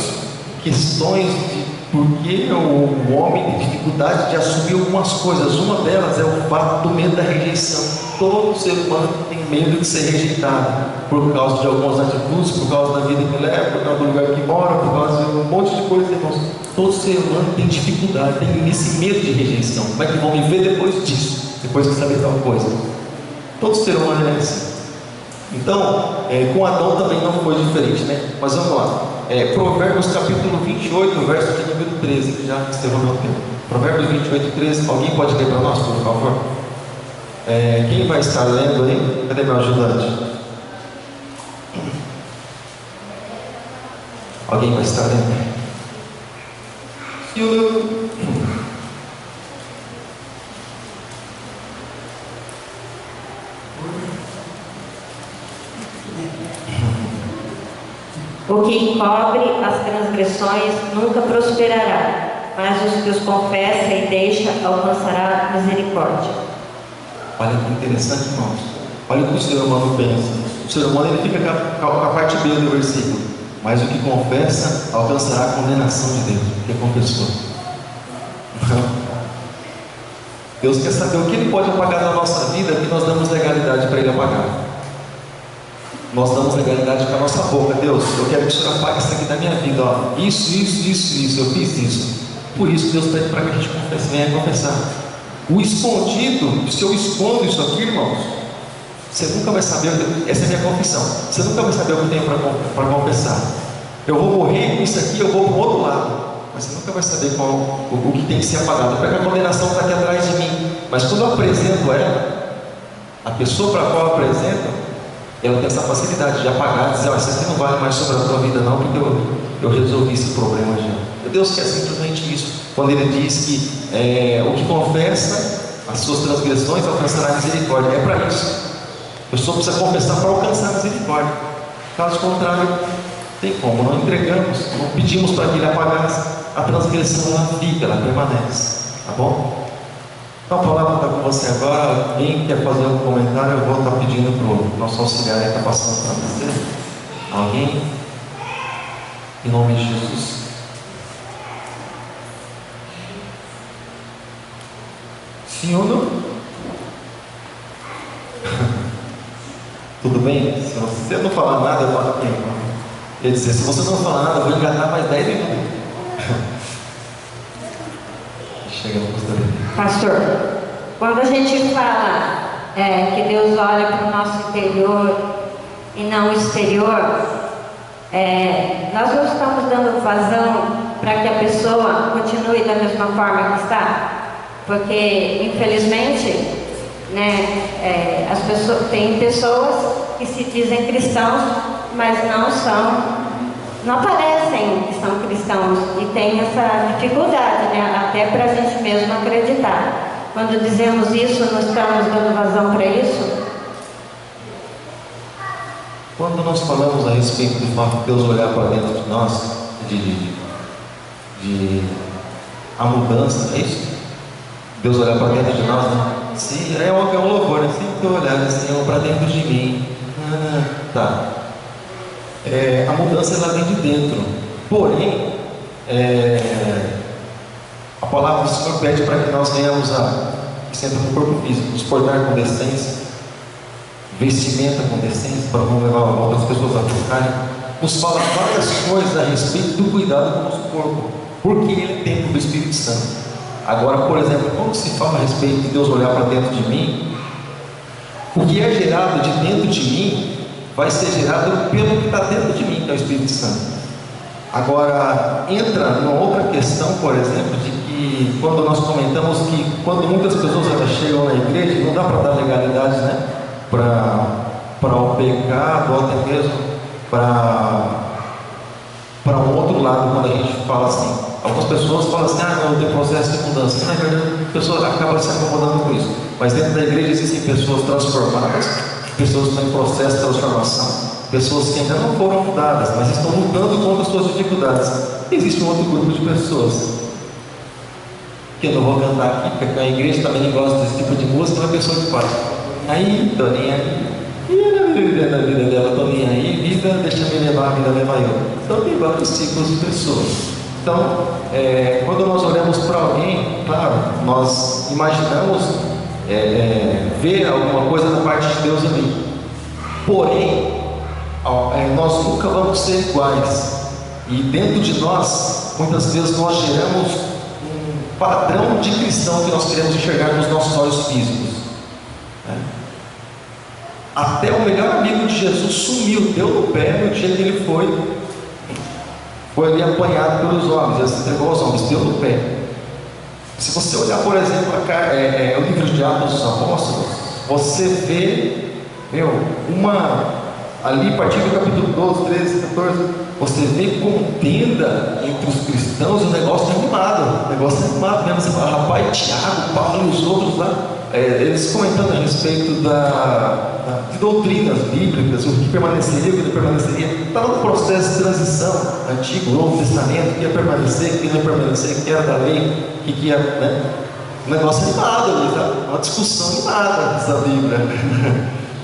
questões de por que o homem tem dificuldade de assumir algumas coisas. Uma delas é o fato do medo da rejeição. Todo ser humano tem medo de ser rejeitado por causa de algumas atitudes, por causa da vida que leva, por causa do lugar que mora, por causa de um monte de coisas, irmãos. Todo ser humano tem dificuldade, tem esse medo de rejeição. Como é que vão me ver depois disso? Depois que saber tal coisa? Todo ser humano é assim. Então, com Adão também não foi diferente, né? Mas vamos lá. Provérbios capítulo 28, verso de número 13, que já encerrou meu tempo. Provérbios 28, 13. Alguém pode ler para nós, por favor? Quem vai estar lendo aí? Cadê meu ajudante? Alguém vai estar lendo? O que encobre as transgressões nunca prosperará, mas os que os confessa e deixa alcançará misericórdia. Olha que interessante, irmãos. Olha o que o ser humano pensa. O ser humano ele fica com a parte B do versículo. Mas o que confessa alcançará a condenação de Deus, porque confessou. Não. Deus quer saber o que Ele pode apagar na nossa vida, que nós damos legalidade para Ele apagar. Nós damos legalidade com a nossa boca. Deus, eu quero que o Senhor apague isso aqui da minha vida. Ó. Isso, eu fiz isso. Por isso Deus pede para que a gente confesse, venha confessar. O escondido, se eu escondo isso aqui, irmãos, você nunca vai saber. Essa é a minha confissão. Você nunca vai saber o que tem para confessar. Eu vou morrer com isso aqui, eu vou para o outro lado. Mas você nunca vai saber o que tem que ser apagado. Porque a condenação está aqui atrás de mim. Mas quando eu apresento ela, a pessoa para a qual eu apresento, ela tem essa facilidade de apagar, dizer, isso aqui não vale mais sobre a tua vida não, porque eu resolvi esse problema já. Deus quer simplesmente isso, quando Ele diz que o que confessa as suas transgressões alcançará misericórdia. É para isso. A pessoa precisa confessar para alcançar misericórdia. Caso contrário, tem como, não entregamos, não pedimos para que Ele apagasse, a transgressão ela fica, ela permanece, tá bom? Então a palavra está com você agora. Alguém quer fazer um comentário? Eu vou estar pedindo para o nosso auxiliar que está passando para você. Alguém? Em nome de Jesus. Sim ou não? Tudo bem? Se você não falar nada, eu falo tempo. Quer dizer, se você não falar nada, eu vou engatar mais 10 minutos. Chega, pastor, quando a gente fala que Deus olha para o nosso interior e não o exterior, nós não estamos dando vazão para que a pessoa continue da mesma forma que está, porque infelizmente, né, tem pessoas que se dizem cristãos, mas não aparecem que são cristãos e tem essa dificuldade, né, até para a gente mesmo acreditar. Quando dizemos isso, nós estamos dando vazão para isso? Quando nós falamos a respeito do fato de Deus olhar para dentro de nós, de a mudança, é isso? Deus olhar para dentro de nós, né? Sim, é um louvor, né? Sempre que eu olhar assim, para dentro de mim. Tá. A mudança ela vem de dentro. Porém, a palavra do Senhor pede para que nós venhamos sempre no corpo físico, nos portar com decência, vestimenta com decência, para não levar outras pessoas a tocarem. Nos fala várias coisas a respeito do cuidado com o nosso corpo, porque ele é templo do Espírito Santo. Agora, por exemplo, quando se fala a respeito de Deus olhar para dentro de mim, o que é gerado de dentro de mim vai ser gerado pelo que está dentro de mim, que é o Espírito Santo. Agora, entra numa outra questão, por exemplo, de que quando nós comentamos que quando muitas pessoas elas chegam na igreja, não dá para dar legalidade, né, para o pecado, ou até mesmo para um outro lado, quando a gente fala assim. Algumas pessoas falam assim, não, tem processo de mudança. Na verdade, a pessoa acaba se acomodando com isso. Mas dentro da igreja existem pessoas transformadas, pessoas que estão em processo de transformação, pessoas que ainda não foram mudadas, mas estão lutando contra as suas dificuldades. Existe um outro grupo de pessoas, que eu não vou cantar aqui, porque a igreja também não gosta desse tipo de música, uma pessoa que fala, aí, tô nem aí, e na vida dela, tô nem aí, vida, deixa me levar, a vida leva eu. Então tem vários tipos de pessoas. Então, quando nós olhamos para alguém, claro, nós imaginamos ver alguma coisa da parte de Deus ali. Porém, nós nunca vamos ser iguais. E dentro de nós, muitas vezes nós geramos um padrão de cristão que nós queremos enxergar com os nossos olhos físicos, né? Até o melhor amigo de Jesus sumiu, deu no pé no dia que ele foi ali apanhado pelos homens, ele se entregou aos homens, deu no pé. Se você olhar, por exemplo, o livro de Atos dos Apóstolos, você vê, ali a partir do capítulo 12, 13, 14, você vê contenda entre os cristãos, o negócio é animado mesmo. Você fala, rapaz, Tiago, Paulo e os outros lá, eles comentando a respeito de doutrinas bíblicas, o que permaneceria, o que não permaneceria. Estava no processo de transição, Antigo, Novo Testamento, o que ia permanecer, o que não ia permanecer, o que era da lei, o que ia, né? Um negócio animado ali, tá? Uma discussão animada dessa Bíblia.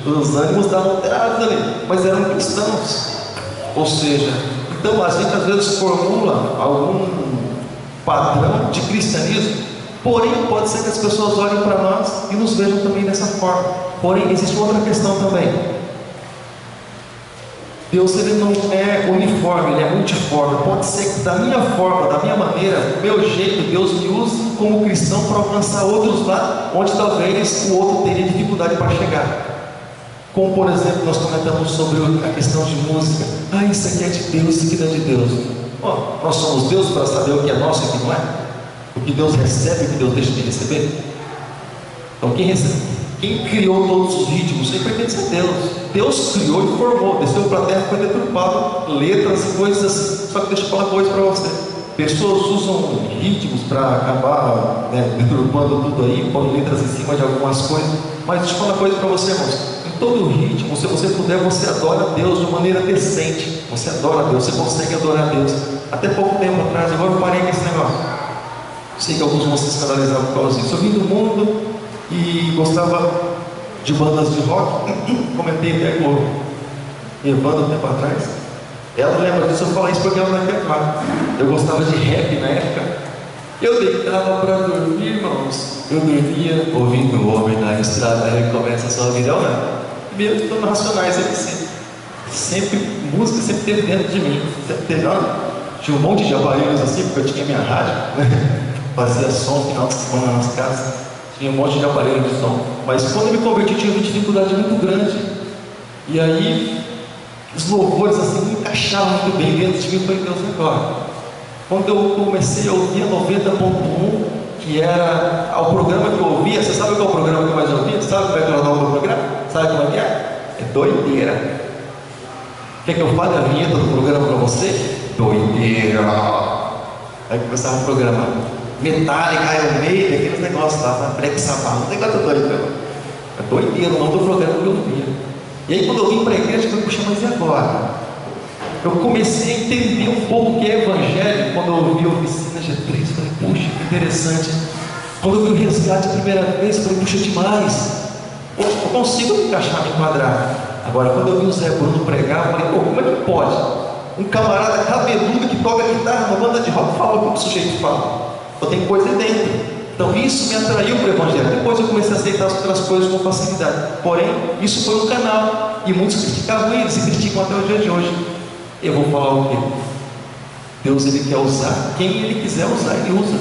Os ânimos estavam alterados ali, mas eram cristãos. Ou seja, então a gente às vezes formula algum padrão de cristianismo, porém pode ser que as pessoas olhem para nós e nos vejam também dessa forma. Porém, existe outra questão também. Deus, ele não é uniforme, ele é multiforme. Pode ser que da minha forma, da minha maneira, do meu jeito, Deus me use como cristão para alcançar outros lá, onde talvez o outro teria dificuldade para chegar. Como, por exemplo, nós comentamos sobre a questão de música. Isso aqui é de Deus, isso aqui não é de Deus. Nós somos Deus para saber o que é nosso e o que não é? O que Deus recebe e o que Deus deixa de receber? Então, quem criou todos os ritmos, sempre pertence a Deus. Deus criou e formou, desceu para a terra e foi deturpado letras e coisas assim. Só que deixa eu falar uma coisa para você. Pessoas usam ritmos para acabar, deturpando tudo aí, pondo letras em cima de algumas coisas. Mas deixa eu falar uma coisa para você, irmãos. Todo ritmo, se você puder, você adora Deus de maneira decente. Você adora Deus, você consegue adorar Deus. Até pouco tempo atrás, agora eu parei com esse negócio. Sei que alguns vão se escandalizar por causa disso. Eu vim do mundo e gostava de bandas de rock. Comentei até com Evandro um tempo atrás. Ela lembra disso, eu falo isso porque ela não quer falar. Eu gostava de rap na época. Eu deitava para dormir, irmãos. Eu dormia ouvindo o homem na estrada, ele começa a sua vida, mesmo estando Racionais, sempre, música sempre teve dentro de mim. Tinha um monte de aparelhos assim, porque eu tinha minha rádio, né? Fazia som final de semana nas casas, tinha um monte de aparelho de som. Mas quando eu me converti, tinha uma dificuldade muito grande. E aí, os louvores assim, encaixavam muito bem dentro de mim. Eu falei, Deus, agora. Quando eu comecei a ouvir a 90.1, que era o programa que eu ouvia, você sabe qual é o programa que eu mais ouvia? Você sabe como é que era o nome do programa? Sabe como é que é? É doideira. Quer que eu fale a vinheta do programa para você? Doideira. Aí começava o programa Metallica, Iron Maiden, aqueles negócios lá, Black Sabbath, um negócio doido. É doideira o nome do programa que eu ouvia. E aí quando eu vim para a igreja, eu falei, puxa, mas e agora? Eu comecei a entender um pouco o que é evangelho quando eu ouvi a oficina G3. Falei, puxa, que interessante. Quando eu vi o resgate a primeira vez, falei, puxa, demais. Eu consigo me encaixar, me enquadrar. Agora, quando eu vi o Zé Bruno pregar, eu falei, como é que pode? Um camarada cabeludo que toca guitarra numa banda de rock fala o que o sujeito fala. Então tem coisa aí dentro. Então isso me atraiu para o evangelho. Depois eu comecei a aceitar as outras coisas com facilidade. Porém, isso foi um canal. E muitos criticavam eles e criticam até o dia de hoje. Eu vou falar o quê? Deus, ele quer usar quem ele quiser usar, ele usa.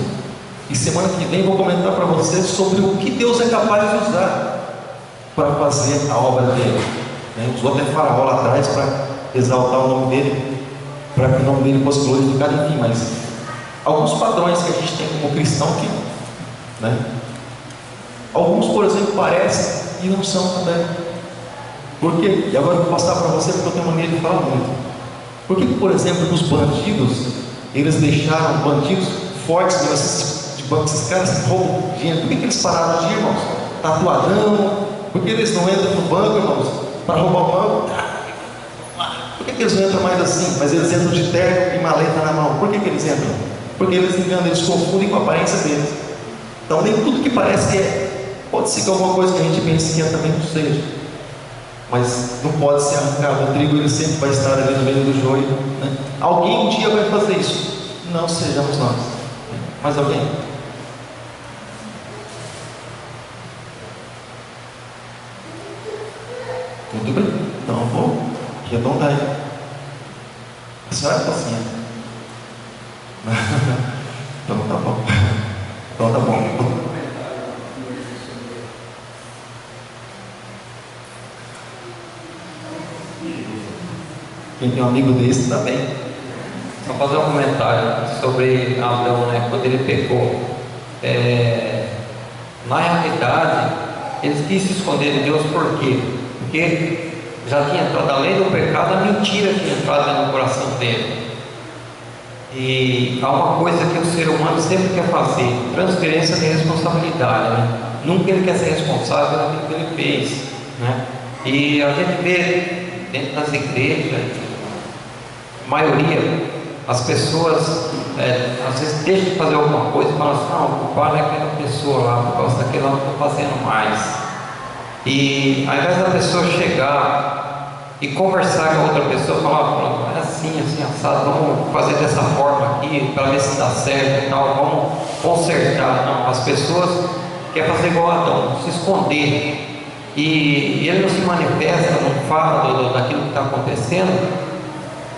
E semana que vem eu vou comentar para vocês sobre o que Deus é capaz de usar para fazer a obra dele. Usou até Faraó lá atrás para exaltar o nome dele, para que o nome dele fosse glorificado, enfim, mas alguns padrões que a gente tem como cristão que, alguns, por exemplo, parecem e não são também. Por quê? E agora eu vou passar para você porque eu tenho mania de falar muito. Por que, por exemplo, os bandidos, eles deixaram bandidos fortes, esses caras que roubam dinheiro, por que eles pararam de ir, irmãos? Tatuadão, por que eles não entram no banco, irmãos, para roubar o banco? Por que eles não entram mais assim? Mas eles entram de terno e maleta na mão. Por que eles entram? Porque eles enganam, eles confundem com a aparência deles. Então nem tudo que parece pode ser que alguma coisa que a gente pense que é também não seja. Mas não pode ser arrancado. O trigo ele sempre vai estar ali no meio do joio. Alguém um dia vai fazer isso. Não sejamos nós. Mas alguém? Muito bem. então eu vou arredondar aí. A senhora é assim. Então tá bom. Então tá bom. Quem tem um amigo desse também. Só fazer um comentário sobre Adão, né? Quando ele pecou. Na realidade, ele quis se esconder de Deus, por quê? Porque já tinha entrado, além do pecado, a mentira tinha entrado no coração dele. E há uma coisa que o ser humano sempre quer fazer: transferência de responsabilidade, né? Nunca ele quer ser responsável pelo que ele fez, né? E a gente vê dentro das igrejas, a maioria, as pessoas às vezes deixam de fazer alguma coisa e falam assim: não, o culpado é aquela pessoa lá, por causa daquilo eu não estou fazendo mais. E ao invés da pessoa chegar e conversar com a outra pessoa, falar: é assim, assim, assado, vamos fazer dessa forma aqui para ver se dá certo e tal, vamos consertar. Não, as pessoas querem fazer igual a Adão, se esconder. E ele não se manifesta, não fala daquilo que está acontecendo.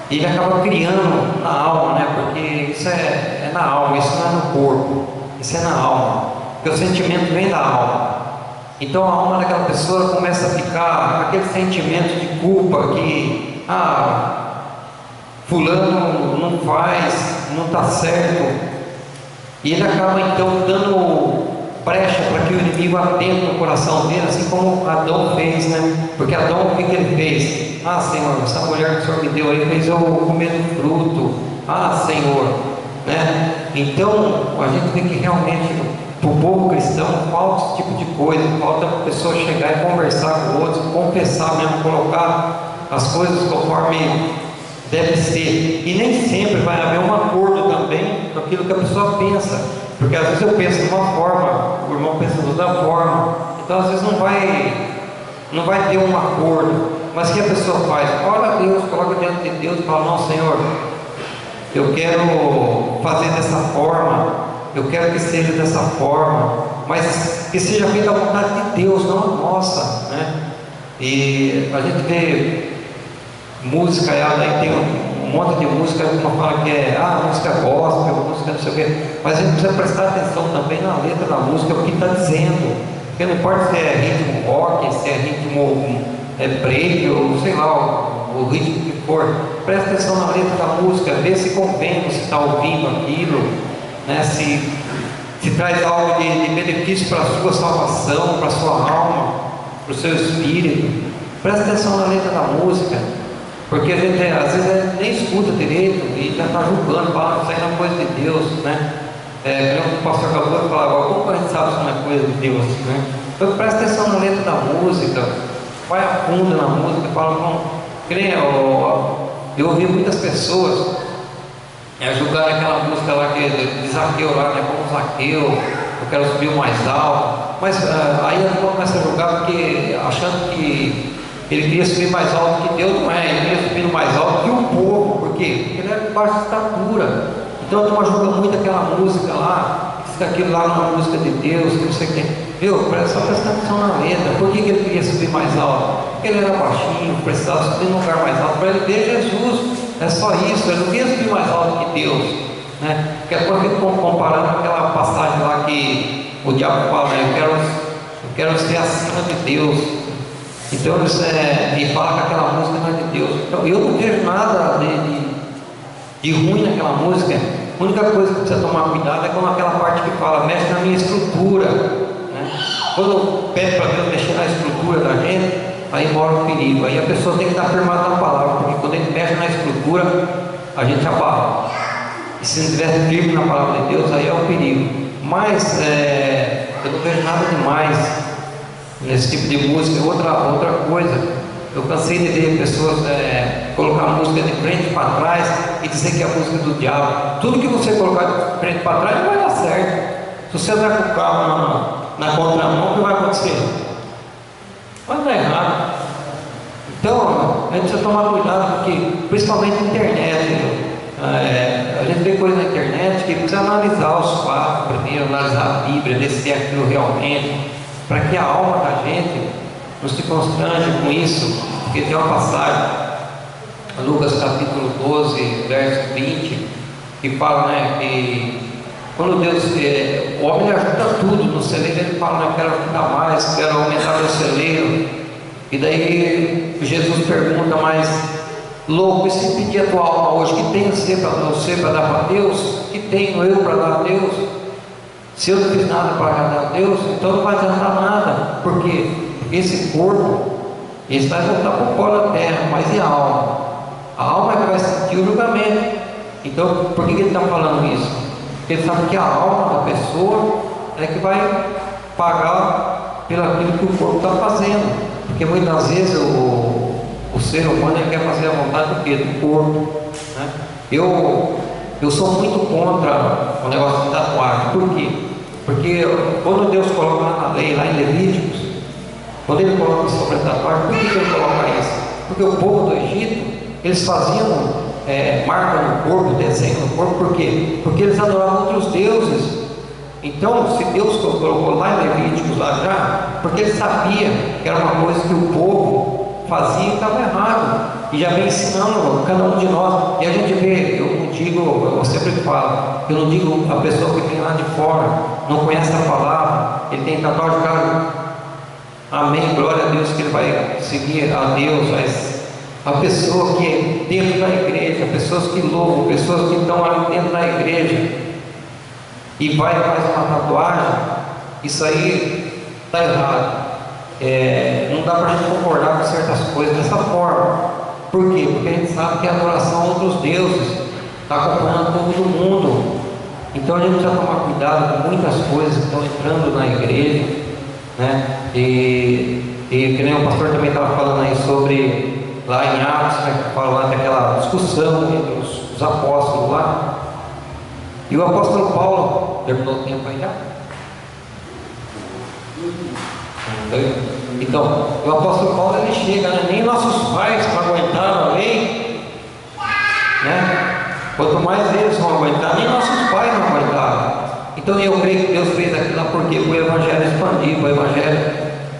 E ele acaba criando na alma, né? Porque isso é na alma, isso não é no corpo, isso é na alma, porque o sentimento vem da alma. Então a alma daquela pessoa começa a ficar aquele sentimento de culpa que fulano não faz, não está certo, e ele acaba então dando brecha para que o inimigo atente no coração dele, assim como Adão fez, né? Porque Adão, o que ele fez? Senhor, essa mulher que o Senhor me deu aí fez eu comer do fruto. Senhor, né? Então a gente vê que realmente para o povo cristão falta esse tipo de coisa, falta a pessoa chegar e conversar com outros, confessar mesmo, colocar as coisas conforme deve ser. E nem sempre vai haver um acordo também com aquilo que a pessoa pensa, porque às vezes eu penso de uma forma, o irmão pensa de outra forma, então às vezes não vai ter um acordo. Mas o que a pessoa faz? Ora a Deus, coloca diante de Deus e fala: não, Senhor, eu quero fazer dessa forma, eu quero que seja dessa forma, mas que seja feita a vontade de Deus, não a nossa, né? E a gente vê música, aí tem um monte de música, uma fala que é música gospel, música não sei o quê, mas a gente precisa prestar atenção também na letra da música, o que está dizendo, porque não importa se é ritmo rock, se é ritmo break, ou sei lá, o ritmo que for, presta atenção na letra da música, vê se convém você estar ouvindo aquilo, né? Se traz algo de benefício para a sua salvação, para a sua alma, para o seu espírito. Presta atenção na letra da música, porque a gente às vezes nem escuta direito e já está julgando, fala: isso aí não é coisa de Deus, né? O pastor acabou de falar agora: como a gente sabe que isso não é coisa de Deus, né? Então presta atenção na letra da música, vai a fundo na música, fala: eu ouvi muitas pessoas julgar aquela música lá de Zaqueu lá, né? Como Zaqueu, eu quero subir o mais alto, mas aí a começa a julgar porque achando que ele queria subir mais alto que Deus. Não é, ele queria subir mais alto que o povo, por quê? Porque ele era de baixa estatura. Então a turma julga muito aquela música lá, que aquilo lá não é música de Deus, que não sei o que. Viu? Só prestar atenção na letra. Por que ele queria subir mais alto? Porque ele era baixinho, precisava subir num lugar mais alto para ele ver Jesus. É só isso, ele não queria subir mais alto que Deus, né? Porque depois comparando com aquela passagem lá que o diabo fala: eu quero ser acima de Deus. Então ele fala que aquela música não é de Deus. Então eu não vejo nada de ruim naquela música. A única coisa que precisa tomar cuidado é com aquela parte que fala: mexe na minha estrutura, né? Quando pede para Deus mexer na estrutura da gente, aí mora o perigo. Aí a pessoa tem que estar firmada na palavra, porque quando ele mexe na estrutura, a gente abala. E se não estiver firme na palavra de Deus, aí é o perigo. Mas eu não vejo nada demais nesse tipo de música. Outra coisa, eu cansei de ver pessoas colocar música de frente para trás e dizer que é a música do diabo. Tudo que você colocar de frente para trás não vai dar certo. Se você andar com o carro na contramão, o que vai acontecer? Vai dar errado. Então a gente precisa tomar cuidado, porque principalmente na internet, a gente vê coisa na internet que precisa analisar os fatos primeiro, analisar a Bíblia, ver se é aquilo realmente, para que a alma da gente não se constrange com isso, porque tem uma passagem, Lucas capítulo 12, verso 20, que fala, né, que quando Deus, o homem ajuda tudo, no celeiro ele fala, né, quero ajudar mais, quero aumentar meu celeiro, e daí Jesus pergunta, mas louco, e se pedir a tua alma hoje, que tem você para dar para Deus? Que tenho eu para dar a Deus? Se eu não fiz nada para agradar a Deus, então não vai adiantar nada, porque esse corpo, ele vai voltar para o pó da terra, mas e a alma? A alma é que vai sentir o julgamento. Então, por que ele está falando isso? Porque ele sabe que a alma da pessoa é que vai pagar pelo aquilo que o corpo está fazendo. Porque muitas vezes o ser humano ele quer fazer a vontade do quê? Do corpo, né? Eu sou muito contra o negócio de tatuagem. Por quê? Porque quando Deus coloca na lei, lá em Levíticos, quando ele coloca sobre a tatuagem, por que ele coloca isso? Porque o povo do Egito, eles faziam marca no corpo, desenho no corpo, por quê? Porque eles adoravam outros deuses. Então, se Deus colocou lá em Levíticos, lá já, porque ele sabia que era uma coisa que o povo fazia e estava errado, e já vem ensinando cada um de nós. E a gente vê, eu não digo, eu sempre falo, eu não digo a pessoa que vem lá de fora, não conhece a palavra, ele tem tatuagem, cara, amém, glória a Deus que ele vai seguir a Deus, mas a pessoa que é dentro da igreja, pessoas que louvam, pessoas que estão ali dentro da igreja e vai e faz uma tatuagem, isso aí está errado. Não dá para a gente concordar com certas coisas dessa forma. Por quê? Porque a gente sabe que a adoração a outros deuses está acompanhando todo mundo. Então a gente precisa tomar cuidado com muitas coisas que estão entrando na igreja, né? E que nem o pastor também estava falando aí sobre lá em Atos, né, que fala lá daquela discussão entre os apóstolos lá. E o apóstolo Paulo, terminou o tempo aí já? Então, o apóstolo Paulo ele chega, né? Nem nossos pais não aguentaram a lei, né? Quanto mais eles vão aguentar, nem nossos pais não aguentaram. Então eu creio que Deus fez aquilo lá porque o evangelho expandiu, o evangelho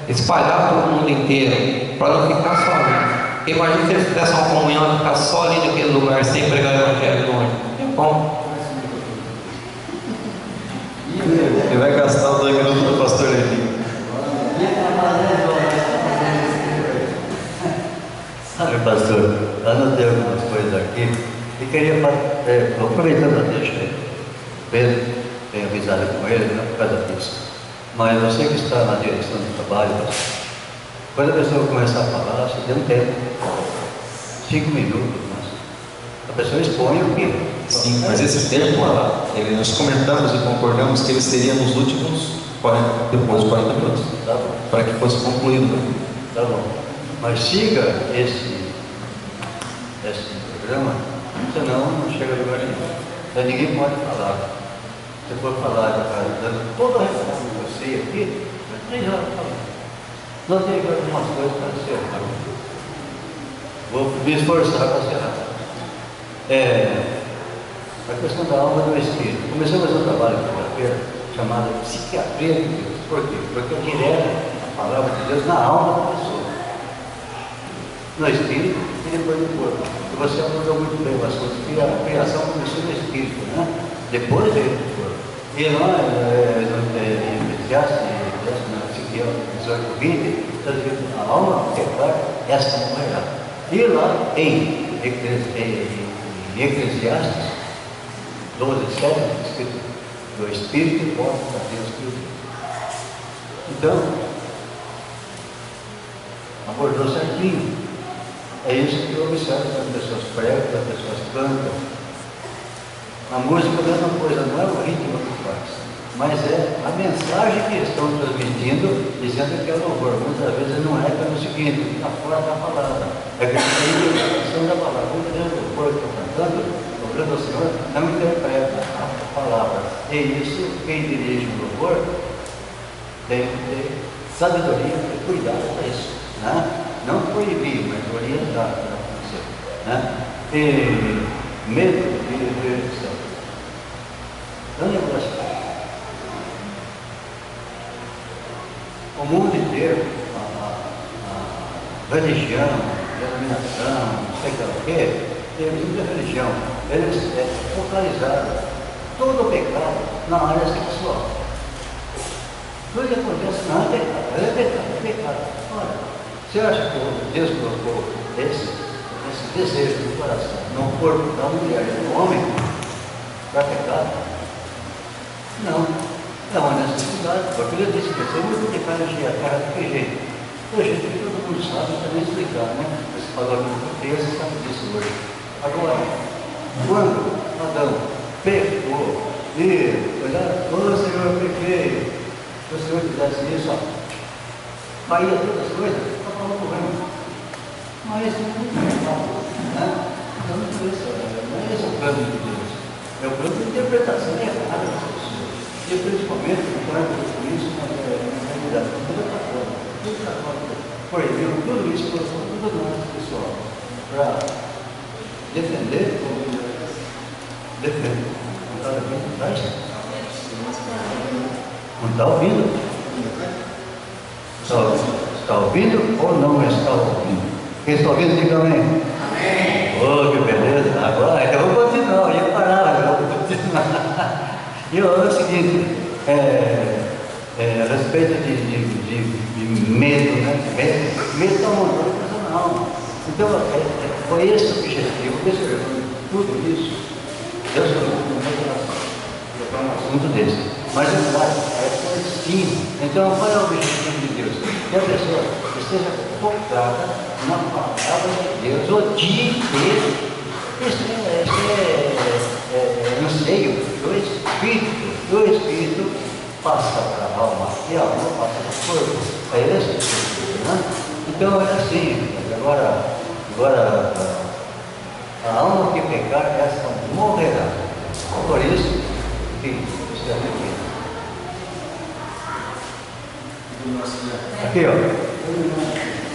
espalhar todo mundo inteiro, para não ficar só ali. Imagina se eles fizessem uma comunhão e ficar só ali naquele lugar sem pregar o evangelho longe. Não tem como. Ele vai gastar os 2 minutos do pastor Levi. Sabe, pastor, anotei algumas coisas aqui e queria, aproveitando a deixa aí, Pedro, tenho avisado com ele, não por causa disso, mas você que está na direção do trabalho, quando a pessoa começar a falar, você tem um tempo, 5 minutos, mas a pessoa expõe o que? Sim, mas esse tempo, nós comentamos e concordamos que ele seria nos últimos 40, depois de 40 minutos, Tá bom. para que fosse concluído. Tá bom. Mas siga esse programa, senão não chega a lugar nenhum. Então ninguém pode falar. Se for falar, dando toda a reforma que eu sei aqui, 3 horas falando. Não tem algumas coisas para ser. Vou me esforçar para ser rápido. A questão da alma do espírito. Começamos um trabalho quarta-feira chamado Psiquiatria de Deus. Por quê? Porque eu direto a palavra de Deus na alma da pessoa, no espírito e depois no corpo. E você abordou muito bem o assunto que a criação começou no espírito, né? Depois veio no corpo. E lá em Eclesiastes, na Ezequiel 18:20, está dizendo a alma quebrar, esta não vai lá. E lá em Eclesiastes 12:7, escrito do Espírito volta para Deus que o viu. Então, abordou certinho. É isso que eu observo quando as pessoas pregam, quando as pessoas cantam. A música não é uma coisa, não é o ritmo que faz, mas é a mensagem que estão transmitindo, dizendo que é louvor. Muitas vezes não é pelo seguinte, está fora da palavra. É que tem a interpretação da palavra. Quando eu louvor que estou cantando, louvando ao Senhor, não interpreta a palavra. E isso, quem dirige o louvor tem que ter sabedoria e cuidado para isso, né? Não proibir, mas orientar para acontecer, né? E medo de rejeição. Não é negócio. O mundo inteiro, religião, denominação, não sei o que, livre da religião, ele é focalizado todo o pecado na área sexual. Tudo que acontece não é pecado, é pecado. Olha, você acha que Deus colocou esse desejo do coração no corpo da mulher e do homem para pecado? Não. É uma necessidade, porque ele disse que você não pode encher a cara de que jeito. Do jeito que todo mundo sabe, também explicar, né? Você falou aqui no português, você sabe disso hoje. Agora, quando Adão pecou, e olha, Senhor, eu pequei. Se o Senhor fizesse isso, ó, caía todas as coisas, estava correndo. Mas isso não é normal, né? Então não é esse o plano de Deus. É o plano de interpretação errada das pessoas. E principalmente, o plano de isso na realidade, tudo está fora. Tudo está fora. Proibiu tudo isso, colocou tudo nós, pessoal, para defender ou defender. Não está ouvindo? Não está ouvindo? Está ouvindo ou não está ouvindo? Quem está ouvindo, diga amém. Amém. Oh, que beleza. Agora, então eu vou continuar, eu ia parar, eu vou continuar. E é o seguinte, a respeito de medo, né? Medo está montando coisa na alma. Então, foi esse o objetivo, observando tudo isso. Deus colocou no meu coração. É um assunto desse. Mas é claro, é destino. Então, qual é o objetivo de Deus? Que a pessoa esteja focada na palavra de Deus o dia inteiro. Isso é anseio do Espírito passa para a alma e a alma passa para o corpo. É esse o sentido, né? Então é assim. Agora a alma que pecar, essa morrerá. Por isso que isso é aqui. Aqui, ó.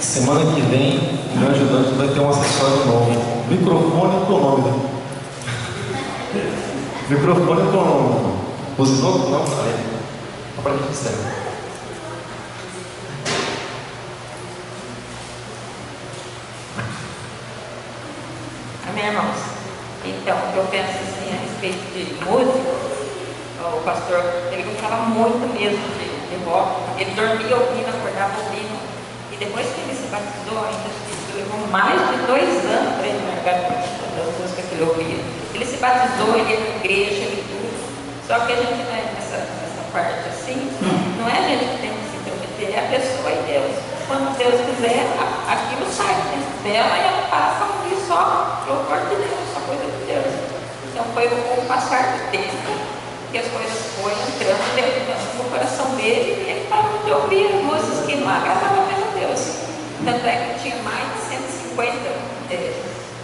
Semana que vem, o meu ajudante vai ter um acessório novo. Microfone cronômetro. Microfone cronômetro. Buzinou? Não, falei. Só para a gente serve. Amém, irmãos? Então, eu penso assim a respeito de música. O pastor, ele gostava muito mesmo de rock. Ele dormia ouvindo, acordava ouvindo. E depois que ele se batizou, ainda levou mais de 2 anos para ele largar a música que ele ouvia. Ele se batizou, ele ia na igreja, ele tudo. Só que a gente não é nessa parte assim, não é a gente que tem que se intrometer, é a pessoa e Deus. Quando Deus quiser, aquilo sai dentro dela e ela passa a ouvir só louvor de Deus, só coisa de Deus. Então foi o passar do tempo que as coisas foram entrando dentro do coração dele e ele parou de ouvir músicas que não agradavam mais a Deus. Tanto é que tinha mais de 150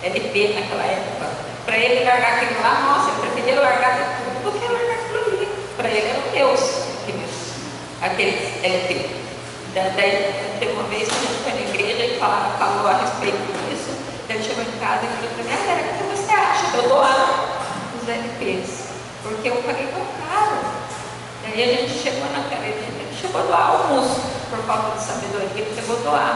LP naquela época. Para ele largar aquilo lá, nossa, ele preferia largar tudo do que largar aquilo ali. Para ele era Deus aquele LP. Daí, teve uma vez que a gente foi na igreja e falou a respeito disso. Ele chegou em casa e falou para mim: o que você acha de eu doar os LPs? Porque eu paguei tão caro. Daí a gente chegou naquela igreja, ele chegou a doar alguns, por falta de sabedoria, ele chegou a doar.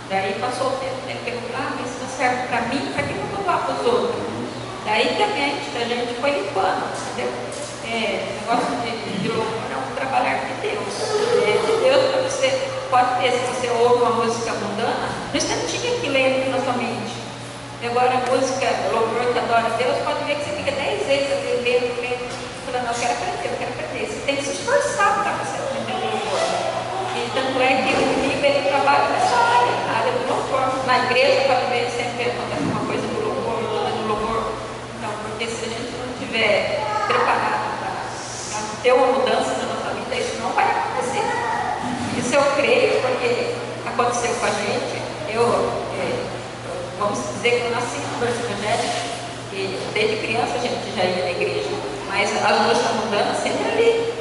Daí passou o tempo, ele perguntou: mas isso não serve para mim, para que eu vou doar para os outros? Daí que a mente da gente foi limpando, entendeu? Negócio de louvor é um trabalhar de Deus. De Deus, para você pode ter, se você ouve uma música mundana, no instantinho que lê na sua mente. E agora a música, louvor que adora a Deus, pode ver que você fica 10 vezes lendo, falando: eu quero aprender. Você tem que se esforçar para você aprender o louvor. E tanto é que o inimigo ele trabalha nessa área, na área do louvor. Na igreja pode ver sempre acontece uma coisa do louvor, Então, porque se a gente não estiver preparado para ter uma mudança na nossa vida, isso não vai acontecer. Isso eu creio, porque aconteceu com a gente. Vamos dizer que eu nasci no berço evangélico, e desde criança a gente já ia na igreja, mas as músicas mundanas sempre ali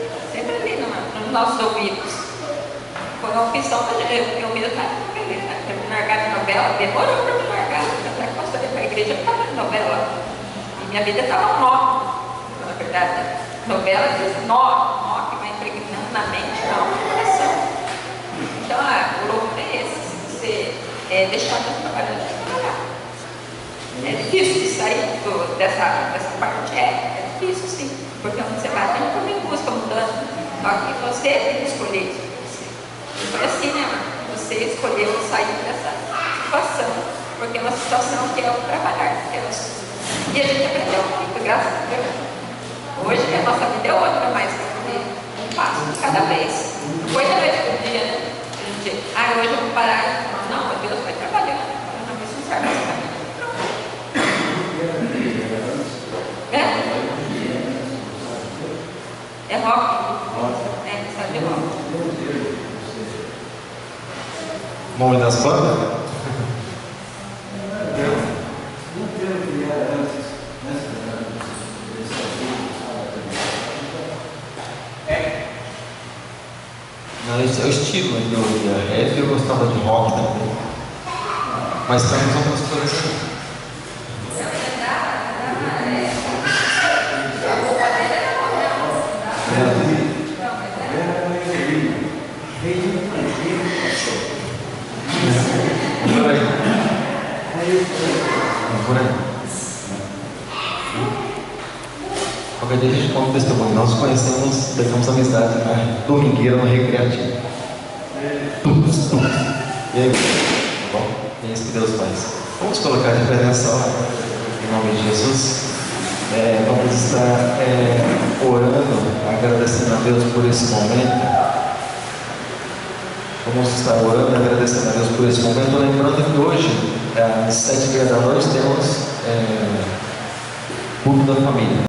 nos nossos ouvidos. Foi uma opção da gente. Eu mesmo me largar de novela, demorou para me largar. Até que eu ia para a igreja, eu estava de novela. E minha vida estava nó, na verdade. Novela diz nó que vai impregnando na mente, não no coração. Então, o louvor é esse. Se você deixar Deus trabalhando e trabalhar. É difícil de sair dessa parte? É difícil sim, porque onde você vai tem também busca mudando, só que você tem que escolher isso. Foi assim, né, mãe? Você escolheu sair dessa situação, porque é uma situação que é o trabalhar de Deus. E a gente aprendeu muito, graças a Deus. Hoje a nossa vida é outra, mas um passo de cada vez. Não foi da noite pro dia, né? A gente, hoje eu vou parar. Não, Deus vai trabalhando. Eu não preciso usar mais caminho. É rock? É, sabe de rock. Nome das bandas? Não, esse é o estilo ainda. Eu rap, eu gostava de rock também. Mas temos outras coisas aí. Por aí. Qualquer dia a gente conta o testemunho. Nós conhecemos, pegamos amizade na domingueira, no recreativo. E aí, tá bom? É isso que Deus faz. Vamos colocar de pé nessa hora, em nome de Jesus. Vamos estar orando, agradecendo a Deus por esse momento. Vamos estar orando, agradecendo a Deus por esse momento. Lembrando que hoje, às 7h30 da noite, temos culto da família.